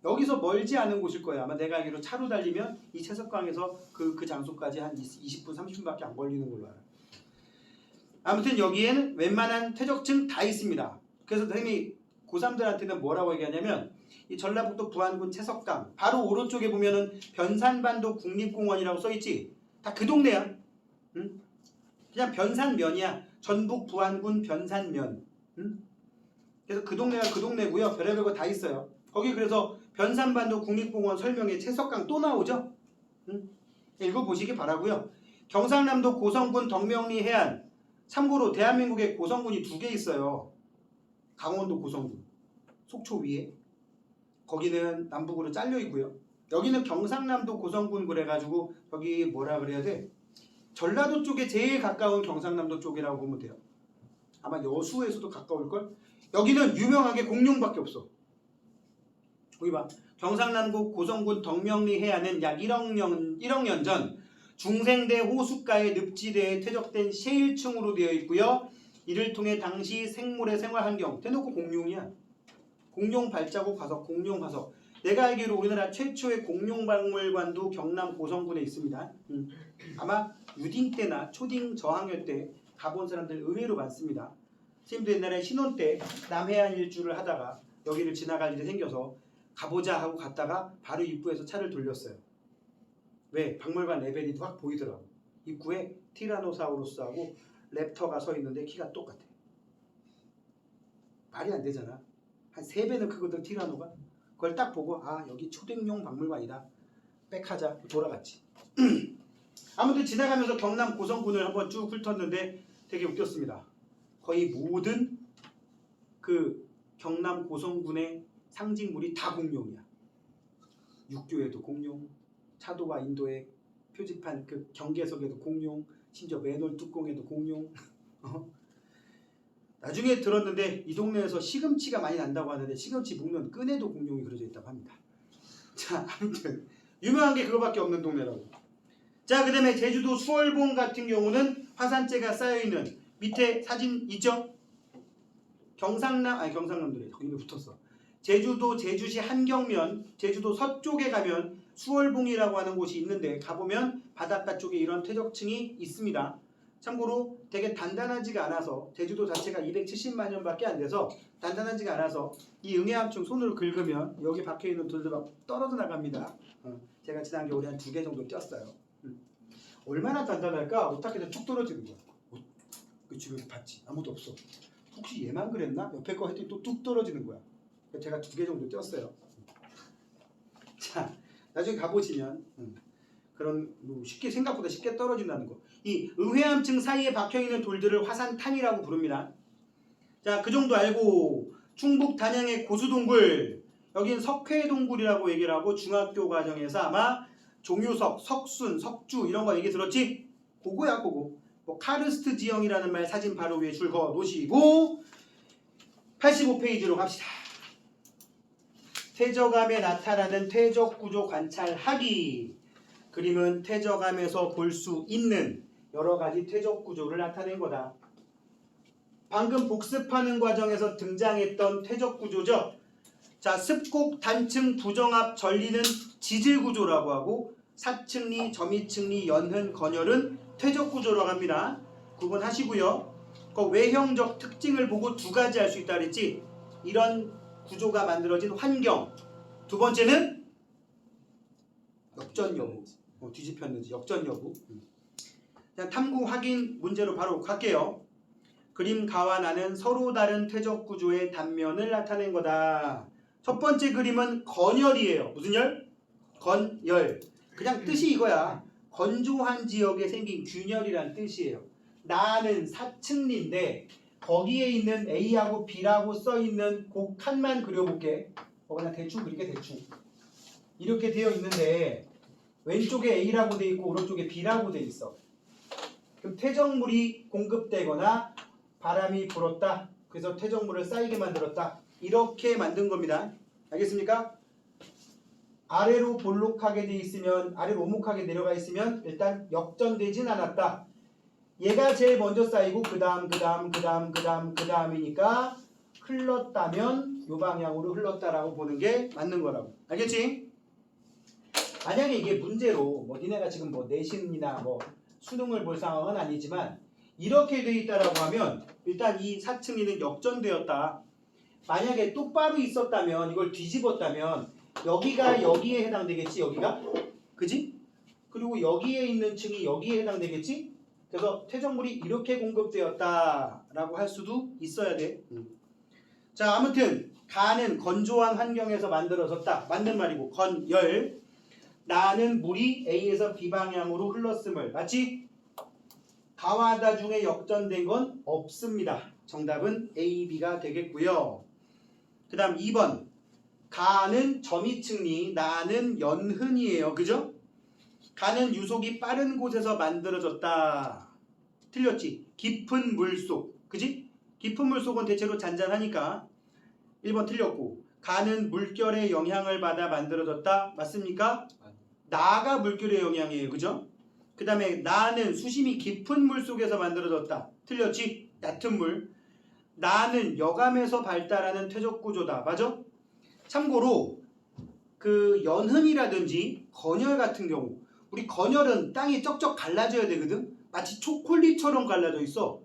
여기서 멀지 않은 곳일 거예요. 아마 내가 알기로 차로 달리면 이 채석강에서 그 장소까지 한 20분 30분밖에 안 걸리는 걸로 알아요. 아무튼 여기에는 웬만한 퇴적층 다 있습니다. 그래서 선생님이 고3들한테는 뭐라고 얘기하냐면 이 전라북도 부안군 채석강 바로 오른쪽에 보면은 변산반도 국립공원이라고 써있지. 다 그 동네야. 응? 그냥 변산면이야. 전북 부안군 변산면. 응? 그래서 그 동네가 그 동네고요. 별의별 거 다 있어요. 거기 그래서 변산반도 국립공원 설명에 채석강 또 나오죠. 응? 읽어보시기 바라고요. 경상남도 고성군 덕명리 해안. 참고로 대한민국에 고성군이 2개 있어요. 강원도 고성군 속초 위에. 거기는 남북으로 잘려 있고요. 여기는 경상남도 고성군 그래가지고 여기 뭐라 그래야 돼? 전라도 쪽에 제일 가까운 경상남도 쪽이라고 보면 돼요. 아마 여수에서도 가까울걸? 여기는 유명하게 공룡밖에 없어. 여기 봐. 경상남도 고성군 덕명리 해안은 약 1억 년 전 중생대 호숫가의 늪지대에 퇴적된 셰일층으로 되어 있고요. 이를 통해 당시 생물의 생활 환경 대놓고 공룡이야. 공룡 발자국 화석, 공룡 화석. 내가 알기로 우리나라 최초의 공룡 박물관도 경남 고성군에 있습니다. 아마 유딩 때나 초딩 저학년 때 가본 사람들 의외로 많습니다. 선생님도 옛날에 신혼 때 남해안 일주를 하다가 여기를 지나갈 일이 생겨서 가보자 하고 갔다가 바로 입구에서 차를 돌렸어요. 왜? 박물관 레벨이 확 보이더라고. 입구에 티라노사우루스하고 랩터가 서 있는데 키가 똑같아. 말이 안 되잖아. 한 3배는 크거든 티라노가. 그걸 딱 보고 아 여기 초딩용 박물관이다. 백하자 돌아갔지. 아무튼 지나가면서 경남 고성군을 한번 쭉 훑었는데 되게 웃겼습니다. 거의 모든 그 경남 고성군의 상징물이 다 공룡이야. 육교에도 공룡, 차도와 인도의 표지판 그 경계석에도 공룡, 심지어 맨홀 뚜껑에도 공룡. 나중에 들었는데 이 동네에서 시금치가 많이 난다고 하는데 시금치 묶는 끈에도 공룡이 그려져 있다고 합니다. 자, 아무튼 유명한 게 그거밖에 없는 동네라고. 자, 그 다음에 제주도 수월봉 같은 경우는 화산재가 쌓여있는 밑에 사진 있죠? 경상남도래. 거기는 붙었어. 제주도 제주시 한경면 제주도 서쪽에 가면 수월봉이라고 하는 곳이 있는데 가보면 바닷가 쪽에 이런 퇴적층이 있습니다. 참고로 되게 단단하지가 않아서 제주도 자체가 270만 년밖에 안 돼서 단단하지가 않아서 이 응해암층 손으로 긁으면 여기 박혀있는 돌들 막 떨어져 나갑니다. 제가 지난 겨울에 한 2개 정도 띄었어요. 얼마나 단단할까? 어떻게든 툭 떨어지는 거야. 그 집에 봤지? 아무도 없어. 혹시 얘만 그랬나? 옆에 거 했더니 또 뚝 떨어지는 거야. 제가 2개 정도 띄었어요. 자, 나중에 가보시면 그런 쉽게 생각보다 쉽게 떨어진다는 거. 이 응해암층 사이에 박혀있는 돌들을 화산탄이라고 부릅니다. 자, 그 정도 알고 충북 단양의 고수동굴 여긴 석회동굴이라고 얘기를 하고 중학교 과정에서 아마 종유석, 석순, 석주 이런 거 얘기 들었지? 그거야 그거. 뭐 카르스트 지형이라는 말 사진 바로 위에 줄 그어 놓으시고 85페이지로 갑시다. 퇴적암에 나타나는 퇴적구조 관찰하기. 그림은 퇴적암에서 볼 수 있는 여러가지 퇴적구조를 나타낸 거다. 방금 복습하는 과정에서 등장했던 퇴적구조죠. 자, 습곡, 단층, 부정합, 전리는 지질구조라고 하고 사층리, 점이층리, 연흔, 건열은 퇴적구조라고 합니다. 구분하시고요. 그 외형적 특징을 보고 2가지 알 수 있다 그랬지. 이런 구조가 만들어진 환경. 2번째는 역전 여부. 뒤집혔는지 역전 여부. 자, 탐구 확인 문제로 바로 갈게요. 그림 가와 나는 서로 다른 퇴적 구조의 단면을 나타낸 거다. 첫 번째 그림은 건열이에요. 무슨 열? 건열. 그냥 뜻이 이거야. 건조한 지역에 생긴 균열이란 뜻이에요. 나는 사층리인데 거기에 있는 A하고 B라고 써있는 그 칸만 그려볼게. 그냥 대충 그리게 대충. 이렇게 되어 있는데 왼쪽에 A라고 돼 있고 오른쪽에 B라고 돼 있어. 그럼 퇴적물이 공급되거나 바람이 불었다. 그래서 퇴적물을 쌓이게 만들었다. 이렇게 만든 겁니다. 알겠습니까? 아래로 볼록하게 돼 있으면 아래로 오목하게 내려가 있으면 일단 역전되진 않았다. 얘가 제일 먼저 쌓이고 그 다음이니까 흘렀다면 요 방향으로 흘렀다라고 보는 게 맞는 거라고. 알겠지? 만약에 이게 문제로 뭐 니네가 지금 뭐 내신이나 뭐 수능을 볼 상황은 아니지만 이렇게 돼 있다라고 하면 일단 이 사층이는 역전되었다. 만약에 똑바로 있었다면 이걸 뒤집었다면 여기가 여기에 해당되겠지. 여기가 그지? 그리고 여기에 있는 층이 여기에 해당되겠지. 그래서 퇴적물이 이렇게 공급되었다라고 할 수도 있어야 돼. 자, 아무튼 가는 건조한 환경에서 만들어졌다. 맞는 말이고 건열 나는 물이 A에서 B 방향으로 흘렀음을 맞지? 가와 다 중에 역전된 건 없습니다. 정답은 A, B가 되겠고요. 그 다음 2번 가는 점이층리 나는 연흔이에요. 그죠? 가는 유속이 빠른 곳에서 만들어졌다. 틀렸지? 깊은 물속. 그지? 깊은 물속은 대체로 잔잔하니까 1번 틀렸고 가는 물결의 영향을 받아 만들어졌다. 맞습니까? 나가 물결의 영향이에요. 그죠? 그 다음에 나는 수심이 깊은 물속에서 만들어졌다. 틀렸지? 얕은 물. 나는 여감에서 발달하는 퇴적구조다. 맞아? 참고로 그 연흔이라든지 건열 같은 경우 우리 건열은 땅이 쩍쩍 갈라져야 되거든. 마치 초콜릿처럼 갈라져 있어.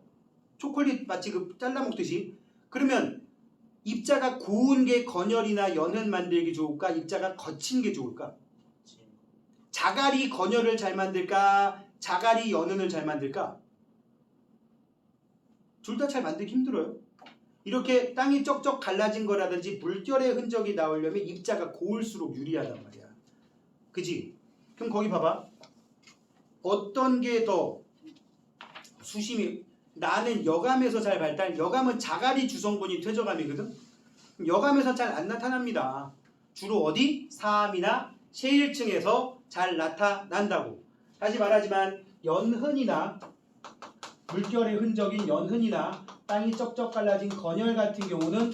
초콜릿 마치 그 잘라먹듯이. 그러면 입자가 고운 게 건열이나 연흔 만들기 좋을까? 입자가 거친 게 좋을까? 자갈이 건열을 잘 만들까? 자갈이 연흔을 잘 만들까? 둘 다 잘 만들기 힘들어요. 이렇게 땅이 쩍쩍 갈라진 거라든지 물결의 흔적이 나오려면 입자가 고울수록 유리하단 말이야. 그지? 그럼 거기 봐봐. 어떤 게 더 수심이 나는 여감에서 잘 발달. 여감은 자갈이 주성분이 퇴적암이거든. 여감에서 잘 안 나타납니다. 주로 어디? 사암이나 셰일층에서 잘 나타난다고. 다시 말하지만 연흔이나 물결의 흔적인 연흔이나 땅이 쩍쩍 갈라진 건열 같은 경우는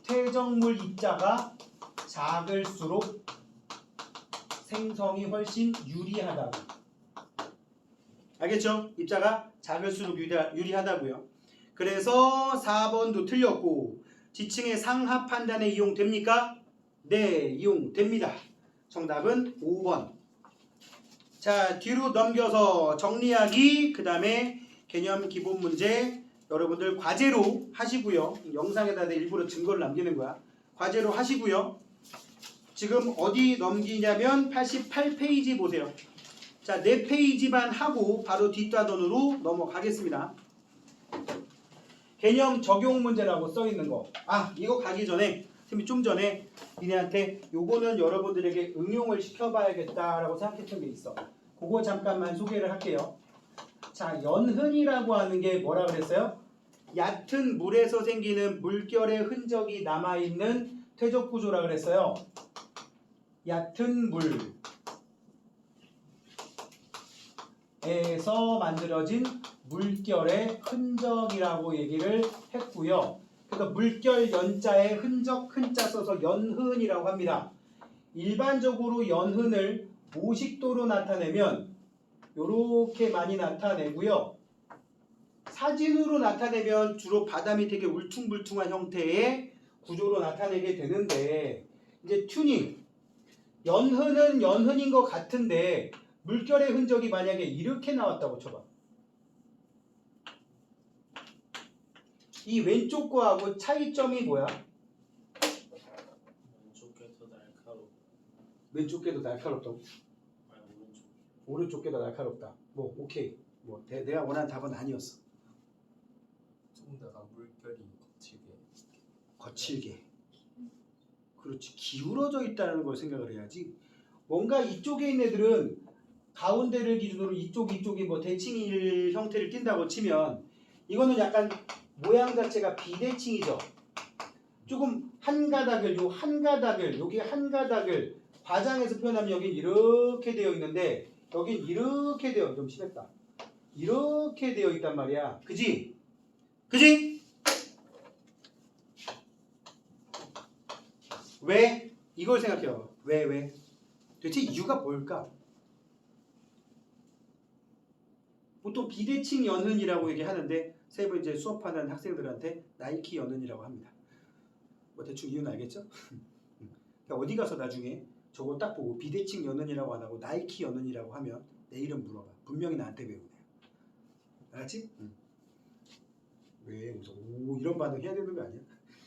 퇴적물 입자가 작을수록 생성이 훨씬 유리하다고. 알겠죠? 입자가 작을수록 유리하다고요. 그래서 4번도 틀렸고 지층의 상하 판단에 이용됩니까? 네, 이용됩니다. 정답은 5번. 자, 뒤로 넘겨서 정리하기, 그 다음에 개념 기본 문제 여러분들 과제로 하시고요. 영상에다 일부러 증거를 남기는 거야. 과제로 하시고요. 지금 어디 넘기냐면 88페이지 보세요. 자, 4페이지만 하고 바로 뒷좌돈으로 넘어가겠습니다. 개념 적용 문제라고 써있는 거. 아, 이거 가기 전에 좀 전에 니네한테 요거는 여러분들에게 응용을 시켜봐야겠다라고 생각했던 게 있어. 그거 잠깐만 소개를 할게요. 자, 연흔이라고 하는 게 뭐라 그랬어요? 얕은 물에서 생기는 물결의 흔적이 남아있는 퇴적 구조라 그랬어요. 얕은 물에서 만들어진 물결의 흔적이라고 얘기를 했고요. 그래서 물결 연자에 흔적 흔자 써서 연흔이라고 합니다. 일반적으로 연흔을 모식도로 나타내면 이렇게 많이 나타내고요. 사진으로 나타내면 주로 바닥이 되게 울퉁불퉁한 형태의 구조로 나타내게 되는데 이제 튜닝 연흔은 연흔인 것 같은데 물결의 흔적이 만약에 이렇게 나왔다고 쳐봐. 이 왼쪽 거하고 차이점이 뭐야? 왼쪽 게 더 날카롭고 왼쪽 게 더 날카롭다고? 아니 오른쪽. 오른쪽 게 더 날카롭다. 뭐 오케이. 뭐 내가 원하는 답은 아니었어. 조금 더 물결이 거칠게. 그렇지. 기울어져 있다는 걸 생각을 해야지. 뭔가 이쪽에 있는 애들은 가운데를 기준으로 이쪽이 뭐 대칭일 형태를 띈다고 치면 이거는 약간 모양 자체가 비대칭이죠. 조금 한 가닥을 여기 한 가닥을 과장해서 표현하면 여긴 이렇게 되어 있는데 여긴 이렇게 되어 좀 심했다. 이렇게 되어 있단 말이야. 그지? 그지? 왜? 이걸 생각해요. 왜? 도대체 이유가 뭘까? 보통 비대칭 연흔이라고 얘기하는데 세부 이제 수업하는 학생들한테 나이키 연흔이라고 합니다. 뭐 대충 이유는 알겠죠? 그러니까 어디 가서 나중에 저거 딱 보고 비대칭 연흔이라고 안 하고 나이키 연흔이라고 하면 내 이름 물어봐. 분명히 나한테 배우네. 알았지? 왜 무슨 오 이런 반응 해야 되는 거 아니야?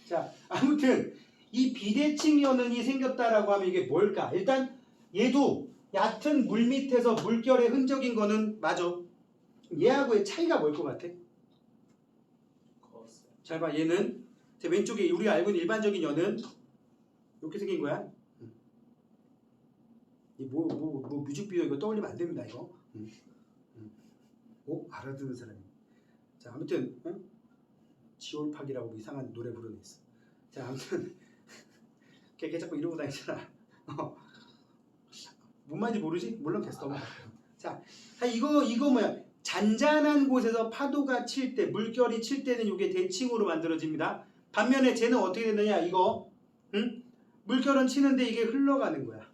자 아무튼 이 비대칭 연흔이 생겼다라고 하면 이게 뭘까? 일단 얘도 얕은 물 밑에서 물결의 흔적인 거는 맞아. 얘하고의 차이가 뭘 것 같아? 커웠어요. 잘 봐. 얘는 제 왼쪽에 우리가 알고 있는 일반적인 연은 이렇게 생긴 거야. 뭐 뮤직비디오 이거 떠올리면 안 됩니다. 이거. 오 알아듣는 사람이. 자 아무튼 지올팍이라고 뭐 이상한 노래 부르는 애 있어. 자 아무튼 걔 자꾸 이러고 다니잖아. 뭔 말인지 모르지? 물론 됐어. 자 이거 뭐야? 잔잔한 곳에서 파도가 칠 때, 물결이 칠 때는 이게 대칭으로 만들어집니다. 반면에 쟤는 어떻게 되느냐? 이거 물결은 치는데 이게 흘러가는 거야.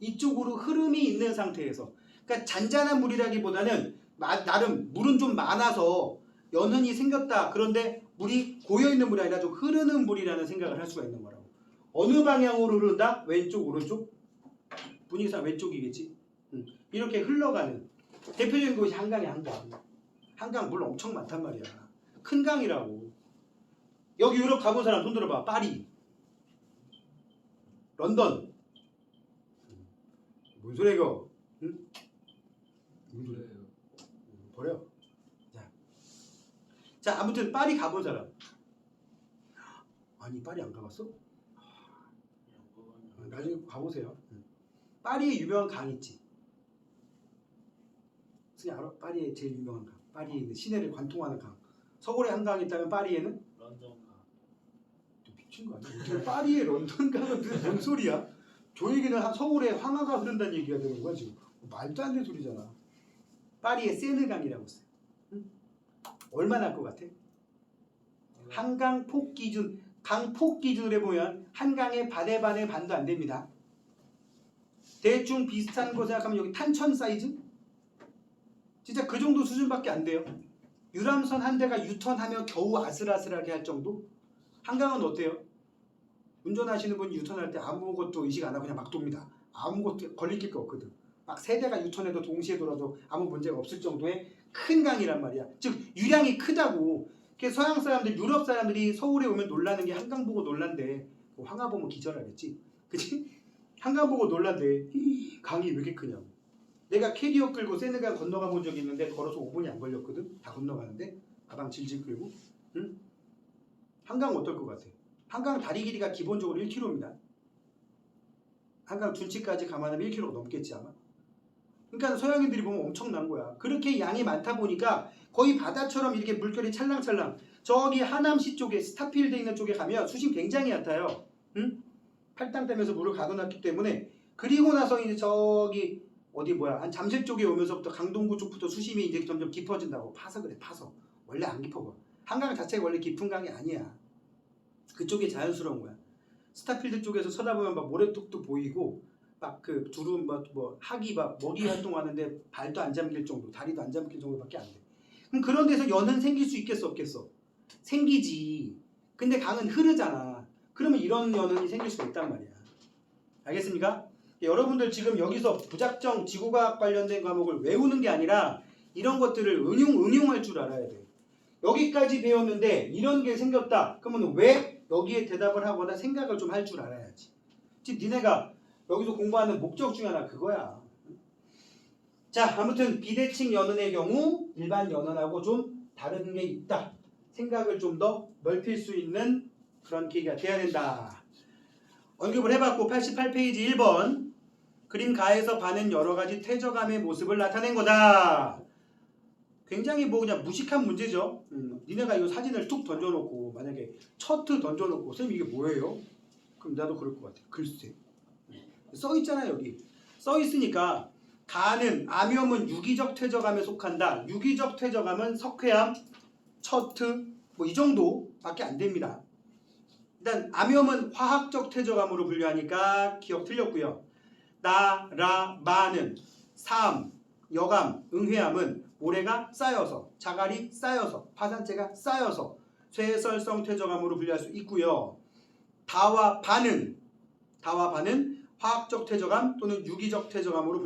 이쪽으로 흐름이 있는 상태에서. 그러니까 잔잔한 물이라기보다는 나름 물은 좀 많아서 연흔이 생겼다. 그런데 물이 고여있는 물이 아니라 좀 흐르는 물이라는 생각을 할 수가 있는 거라고. 어느 방향으로 흐른다? 왼쪽, 오른쪽? 분위기상 왼쪽이겠지. 이렇게 흘러가는. 대표적인 곳이 한강이야. 한강 물 엄청 많단 말이야. 큰 강이라고. 여기 유럽 가본 사람 손 들어봐. 파리, 런던. 뭔 소리야 이거? 응? 뭔 소리야? 버려. 자 아무튼 파리 가본 사람. 아니 파리 안 가봤어? 나중에 가보세요. 파리에 유명한 강 있지. 무슨 알아? 파리에 제일 유명한 강. 파리에 있는 시내를 관통하는 강. 서울에 한 강이 있다면 파리에는? 런던가. 미친 거 아니야? 어떻게 파리에 런던 강은 뭔 소리야? 저 얘기는 서울에 황하가 흐른다는 얘기가 되는 거야 지금. 말도 안 되는 소리잖아. 파리에 세느강이라고 있어요. 얼마나 할 것 같아? 한강 폭 기준, 강폭 기준으로 해보면 한강의 반의 반도 안 됩니다. 대충 비슷한 거 생각하면 여기 탄천 사이즈? 진짜 그 정도 수준밖에 안 돼요. 유람선 한 대가 유턴하며 겨우 아슬아슬하게 할 정도? 한강은 어때요? 운전하시는 분이 유턴할 때 아무것도 의식 안 하고 그냥 막 돕니다. 아무것도 걸릴 게 없거든. 막 세 대가 유턴해도 동시에 돌아도 아무 문제가 없을 정도의 큰 강이란 말이야. 즉 유량이 크다고. 서양 사람들, 유럽 사람들이 서울에 오면 놀라는 게 한강 보고 놀란대. 황하 보면 기절하겠지. 그치? 한강 보고 놀란대. 강이 왜 이렇게 크냐고. 내가 캐리어 끌고 세네강 건너가 본 적이 있는데 걸어서 5분이 안 걸렸거든. 다 건너가는데 가방 질질 끌고. 응? 한강 어떨 것 같아? 한강 다리 길이가 기본적으로 1km입니다. 한강 둔치까지 감안하면 1km 넘겠지 아마. 그러니까 서양인들이 보면 엄청난 거야. 그렇게 양이 많다 보니까 거의 바다처럼 이렇게 물결이 찰랑찰랑. 저기 하남시 쪽에 스타필드 있는 쪽에 가면 수심 굉장히 얕아요. 응? 팔당 댐에서 물을 가둬놨기 때문에. 그리고 나서 이제 저기 어디 뭐야 한 잠실 쪽에 오면서부터 강동구 쪽부터 수심이 이제 점점 깊어진다고. 파서 그래 파서. 원래 안 깊어. 한강 자체가 원래 깊은 강이 아니야. 그쪽이 자연스러운 거야. 스타필드 쪽에서 쳐다보면 막 모래톱도 보이고 막 그 두릅 뭐 학이 막 먹이 활동하는데 발도 안 잠길 정도, 다리도 안 잠길 정도밖에 안 돼. 그럼 그런 데서 연은 생길 수 있겠어 없겠어? 생기지. 근데 강은 흐르잖아. 그러면 이런 연은이 생길 수가 있단 말이야. 알겠습니까? 여러분들 지금 여기서 부작정 지구과학 관련된 과목을 외우는 게 아니라 이런 것들을 응용할 줄 알아야 돼. 여기까지 배웠는데 이런 게 생겼다. 그러면 왜 여기에 대답을 하거나 생각을 좀 할 줄 알아야지. 즉 니네가 여기서 공부하는 목적 중에 하나 그거야. 자 아무튼 비대칭 연은의 경우 일반 연은하고 좀 다른 게 있다. 생각을 좀 더 넓힐 수 있는 그런 계기가 돼야 된다. 언급을 해봤고 88페이지 1번 그림 가에서 반은 여러가지 퇴적감의 모습을 나타낸 거다. 굉장히 뭐 그냥 무식한 문제죠. 니네가 이거 사진을 툭 던져놓고 만약에 처트 던져놓고 선생님 이게 뭐예요? 그럼 나도 그럴 것 같아. 글쎄 써있잖아요. 여기 써있으니까 가는 암염은 유기적 퇴적암에 속한다. 유기적 퇴적암은 석회암, 처트 뭐 이 정도밖에 안 됩니다. 일단 암염은 화학적 퇴적암으로 분류하니까 기억 틀렸고요. 나, 라, 마는 사암, 여감, 응회암은 모래가 쌓여서, 자갈이 쌓여서, 파산재가 쌓여서 쇠설성 퇴적암으로 분류할 수 있고요. 다와 반은 화학적 퇴적암 또는 유기적 퇴적암으로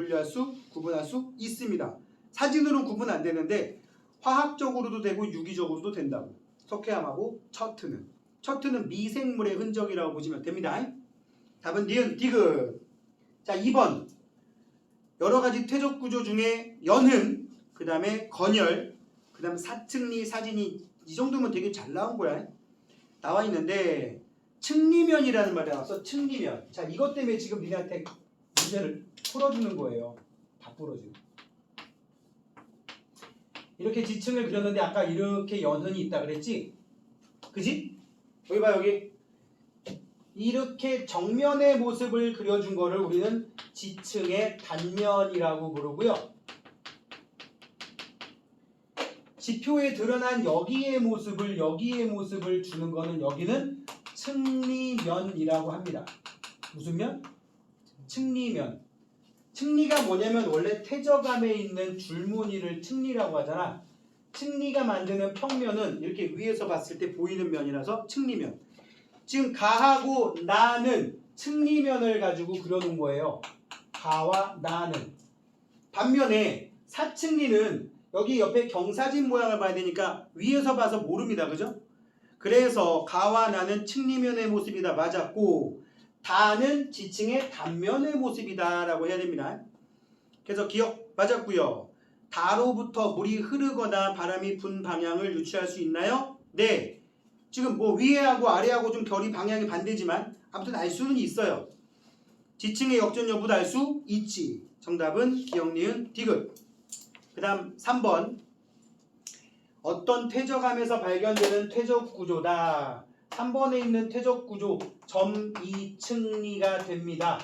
구분할 수 있습니다. 사진으로는 구분 안 되는데 화학적으로도 되고 유기적으로도 된다고. 석회암하고 척트는 미생물의 흔적이라고 보시면 됩니다. 답은 니은 디귿. 자, 2번. 여러 가지 퇴적 구조 중에 연흔, 그 다음에 건열, 그 다음 사측리, 사진이 이 정도면 되게 잘 나온 거야. 나와 있는데 측리면이라는 말이 나와서 측리면. 자, 이것 때문에 지금 니네한테 문제를 풀어주는 거예요. 다 풀어주는. 이렇게 지층을 그렸는데 아까 이렇게 연흔이 있다 그랬지? 그지? 여기 봐 여기. 이렇게 정면의 모습을 그려준 거를 우리는 지층의 단면이라고 부르고요. 지표에 드러난 여기의 모습을 주는 거는 여기는 측리면이라고 합니다. 무슨 면? 측리면. 측리가 뭐냐면 원래 퇴적암에 있는 줄무늬를 측리라고 하잖아. 측리가 만드는 평면은 이렇게 위에서 봤을 때 보이는 면이라서 측리면. 지금 가하고 나는 측리면을 가지고 그려놓은 거예요. 가와 나는. 반면에 사측리는 여기 옆에 경사진 모양을 봐야 되니까 위에서 봐서 모릅니다. 그죠? 그래서 가와 나는 측리면의 모습이다. 맞았고 다는 지층의 단면의 모습이다 라고 해야 됩니다. 그래서 기억 맞았고요. 다로부터 물이 흐르거나 바람이 분 방향을 유추할 수 있나요? 네. 지금 뭐 위에하고 아래하고 좀 결이 방향이 반대지만 아무튼 알 수는 있어요. 지층의 역전 여부도 알 수 있지. 정답은 기억 니은 디귿. 그 다음 3번. 어떤 퇴적암에서 발견되는 퇴적 구조다. 3번에 있는 퇴적 구조 점이층리가 됩니다.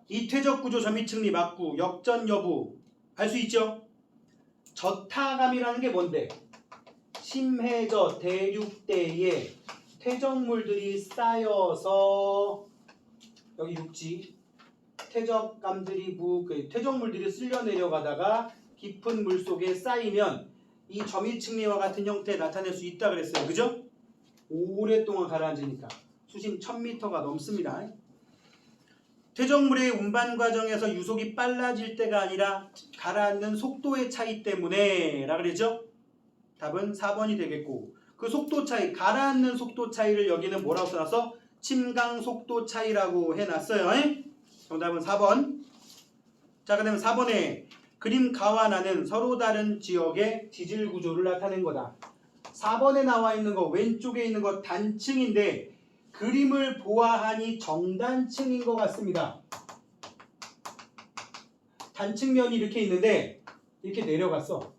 이 퇴적 구조 점이층리 맞고 역전 여부 알 수 있죠? 저타감이라는 게 뭔데? 심해저 대륙대에 퇴적물들이 쌓여서 여기 육지 퇴적물들이 쓸려 내려가다가 깊은 물 속에 쌓이면 이 점이층리와 같은 형태에 나타낼 수 있다 그랬어요. 그죠? 오랫동안 가라앉으니까 수심 1000m가 넘습니다. 퇴적물의 운반 과정에서 유속이 빨라질 때가 아니라 가라앉는 속도의 차이 때문에 라 그랬죠? 답은 4번이 되겠고 그 속도 차이, 가라앉는 속도 차이를 여기는 뭐라고 써놨어? 침강 속도 차이라고 해놨어요. 정답은 4번. 자, 그 다음에 4번에 그림 가와 나는 서로 다른 지역의 지질 구조를 나타낸 거다. 4번에 나와 있는 거 왼쪽에 있는 거 단층인데 그림을 보아하니 정단층인 것 같습니다. 단층면이 이렇게 있는데 이렇게 내려갔어.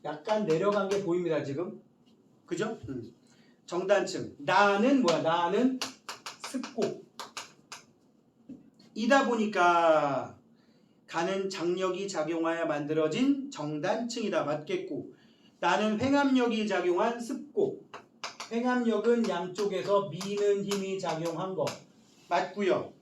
약간 내려간 게 보입니다 지금. 그죠? 정단층. 나는 뭐야? 나는 습곡. 이다 보니까 가는 장력이 작용하여 만들어진 정단층이다. 맞겠고 나는 횡압력이 작용한 습곡. 횡압력은 양쪽에서 미는 힘이 작용한 거. 맞고요.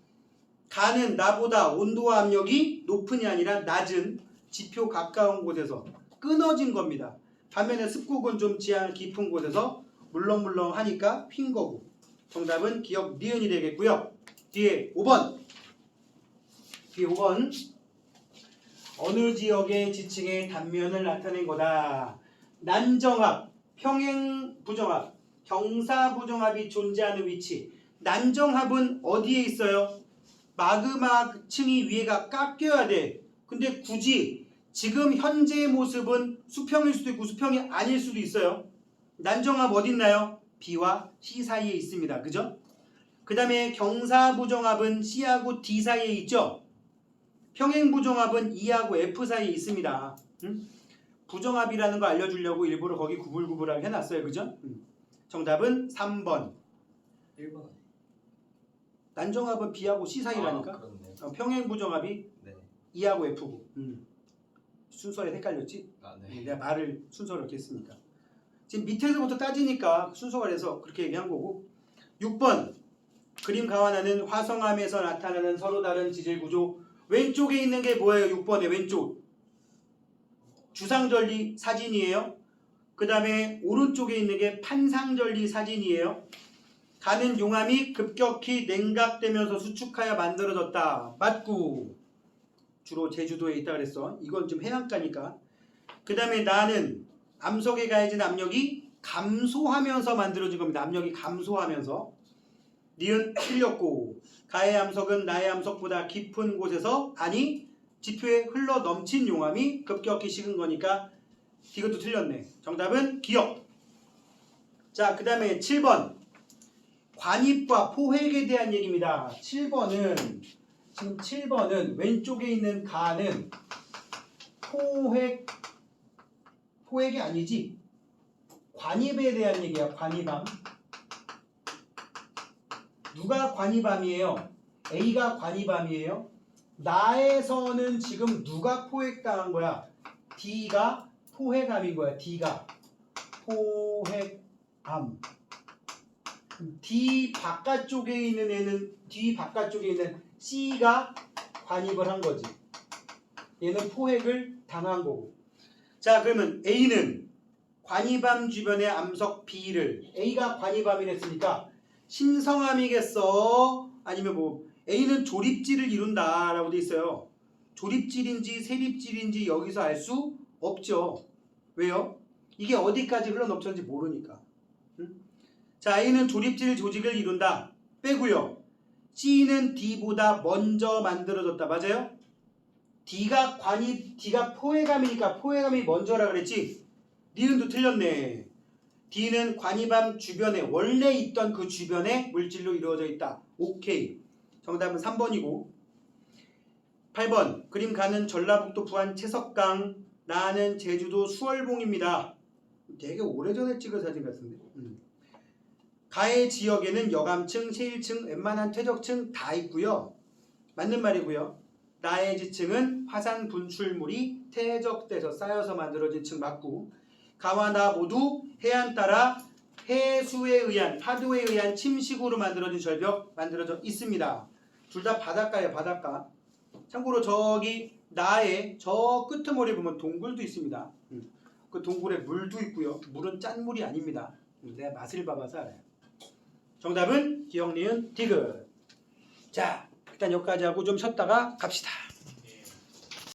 가는 나보다 온도와 압력이 높은이 아니라 낮은 지표 가까운 곳에서 끊어진 겁니다. 반면에 습곡은 좀 지하 깊은 곳에서 물렁물렁하니까 휜 거고. 정답은 기억 니은이 되겠고요. 뒤에 5번. 어느 지역의 지층의 단면을 나타낸 거다. 난정압, 평행부정압, 경사부정압이 존재하는 위치. 난정압은 어디에 있어요? 마그마층이 위에가 깎여야 돼. 근데 굳이 지금 현재의 모습은 수평일 수도 있고 수평이 아닐 수도 있어요. 난정압 어디 있나요? B와 C 사이에 있습니다. 그죠? 그 다음에 경사부정압은 C하고 D 사이에 있죠? 평행부정압은 E하고 F 사이에 있습니다. 부정압이라는 거 알려주려고 일부러 거기 구불구불하게 해놨어요. 그죠? 정답은 3번. 1번. 난정압은 B하고 C 사이라니까. 그렇네. 평행부정압이 네. E하고 F고. 순서에 헷갈렸지? 아, 네. 내가 말을 순서를 이렇게 했으니까. 지금 밑에서부터 따지니까 순서가 돼서 그렇게 얘기한 거고. 6번 그림 가완하는 화성암에서 나타나는 서로 다른 지질 구조. 왼쪽에 있는 게 뭐예요? 6번의 왼쪽 주상절리 사진이에요. 그 다음에 오른쪽에 있는 게 판상절리 사진이에요. 가는 용암이 급격히 냉각되면서 수축하여 만들어졌다. 맞고 주로 제주도에 있다 그랬어. 이건 좀 해안가니까. 그 다음에 나는 암석에 가해진 압력이 감소하면서 만들어진 겁니다. 압력이 감소하면서. 니은 틀렸고 가해 암석은 나의 암석보다 깊은 곳에서 아니 지표에 흘러 넘친 용암이 급격히 식은 거니까 이것도 틀렸네. 정답은 기억. 자, 그 다음에 7번 관입과 포획에 대한 얘기입니다. 7번은 지금 7번은 왼쪽에 있는 가는 포획이 아니지 관입에 대한 얘기야. 관입암. 누가 관입암이에요? A가 관입암이에요. 나에서는 지금 누가 포획당한 거야? D가 포획암인 거야. D가 포획암. D 바깥쪽에 있는 애는 D 바깥쪽에 있는 C가 관입을 한 거지. 얘는 포획을 당한 거고. 자, 그러면 A는 관입암 주변의 암석 B를 A가 관입암이랬으니까 신성암이겠어? 아니면 뭐 A는 조립지를 이룬다라고 돼 있어요. 조립질인지 세립질인지 여기서 알 수 없죠. 왜요? 이게 어디까지 흘러넘쳤는지 모르니까. 응? 자, A는 조립질 조직을 이룬다. 빼고요. C는 D보다 먼저 만들어졌다. 맞아요? D가 포획암이니까 포획암이 먼저라 그랬지? 니은도 틀렸네. D는 관입암 주변에 원래 있던 그 주변에 물질로 이루어져 있다. 오케이. 정답은 3번이고 8번 그림 가는 전라북도 부안 채석강 나는 제주도 수월봉입니다. 되게 오래전에 찍은 사진 같은데. 가해 지역에는 여감층, 세1층, 웬만한 퇴적층 다 있고요. 맞는 말이고요. 나의 지층은 화산 분출물이 퇴적돼서 쌓여서 만들어진 층 맞고 가와 나 모두 해안 따라 해수에 의한 파도에 의한 침식으로 만들어진 절벽 만들어져 있습니다. 둘 다 바닷가예요. 바닷가. 참고로 저기 나의 저 끄트머리 보면 동굴도 있습니다. 그 동굴에 물도 있고요. 물은 짠 물이 아닙니다. 내가 맛을 봐봐서 알아요. 정답은 기억 니은 디귿. 자, 일단 여기까지 하고 좀 쉬었다가 갑시다.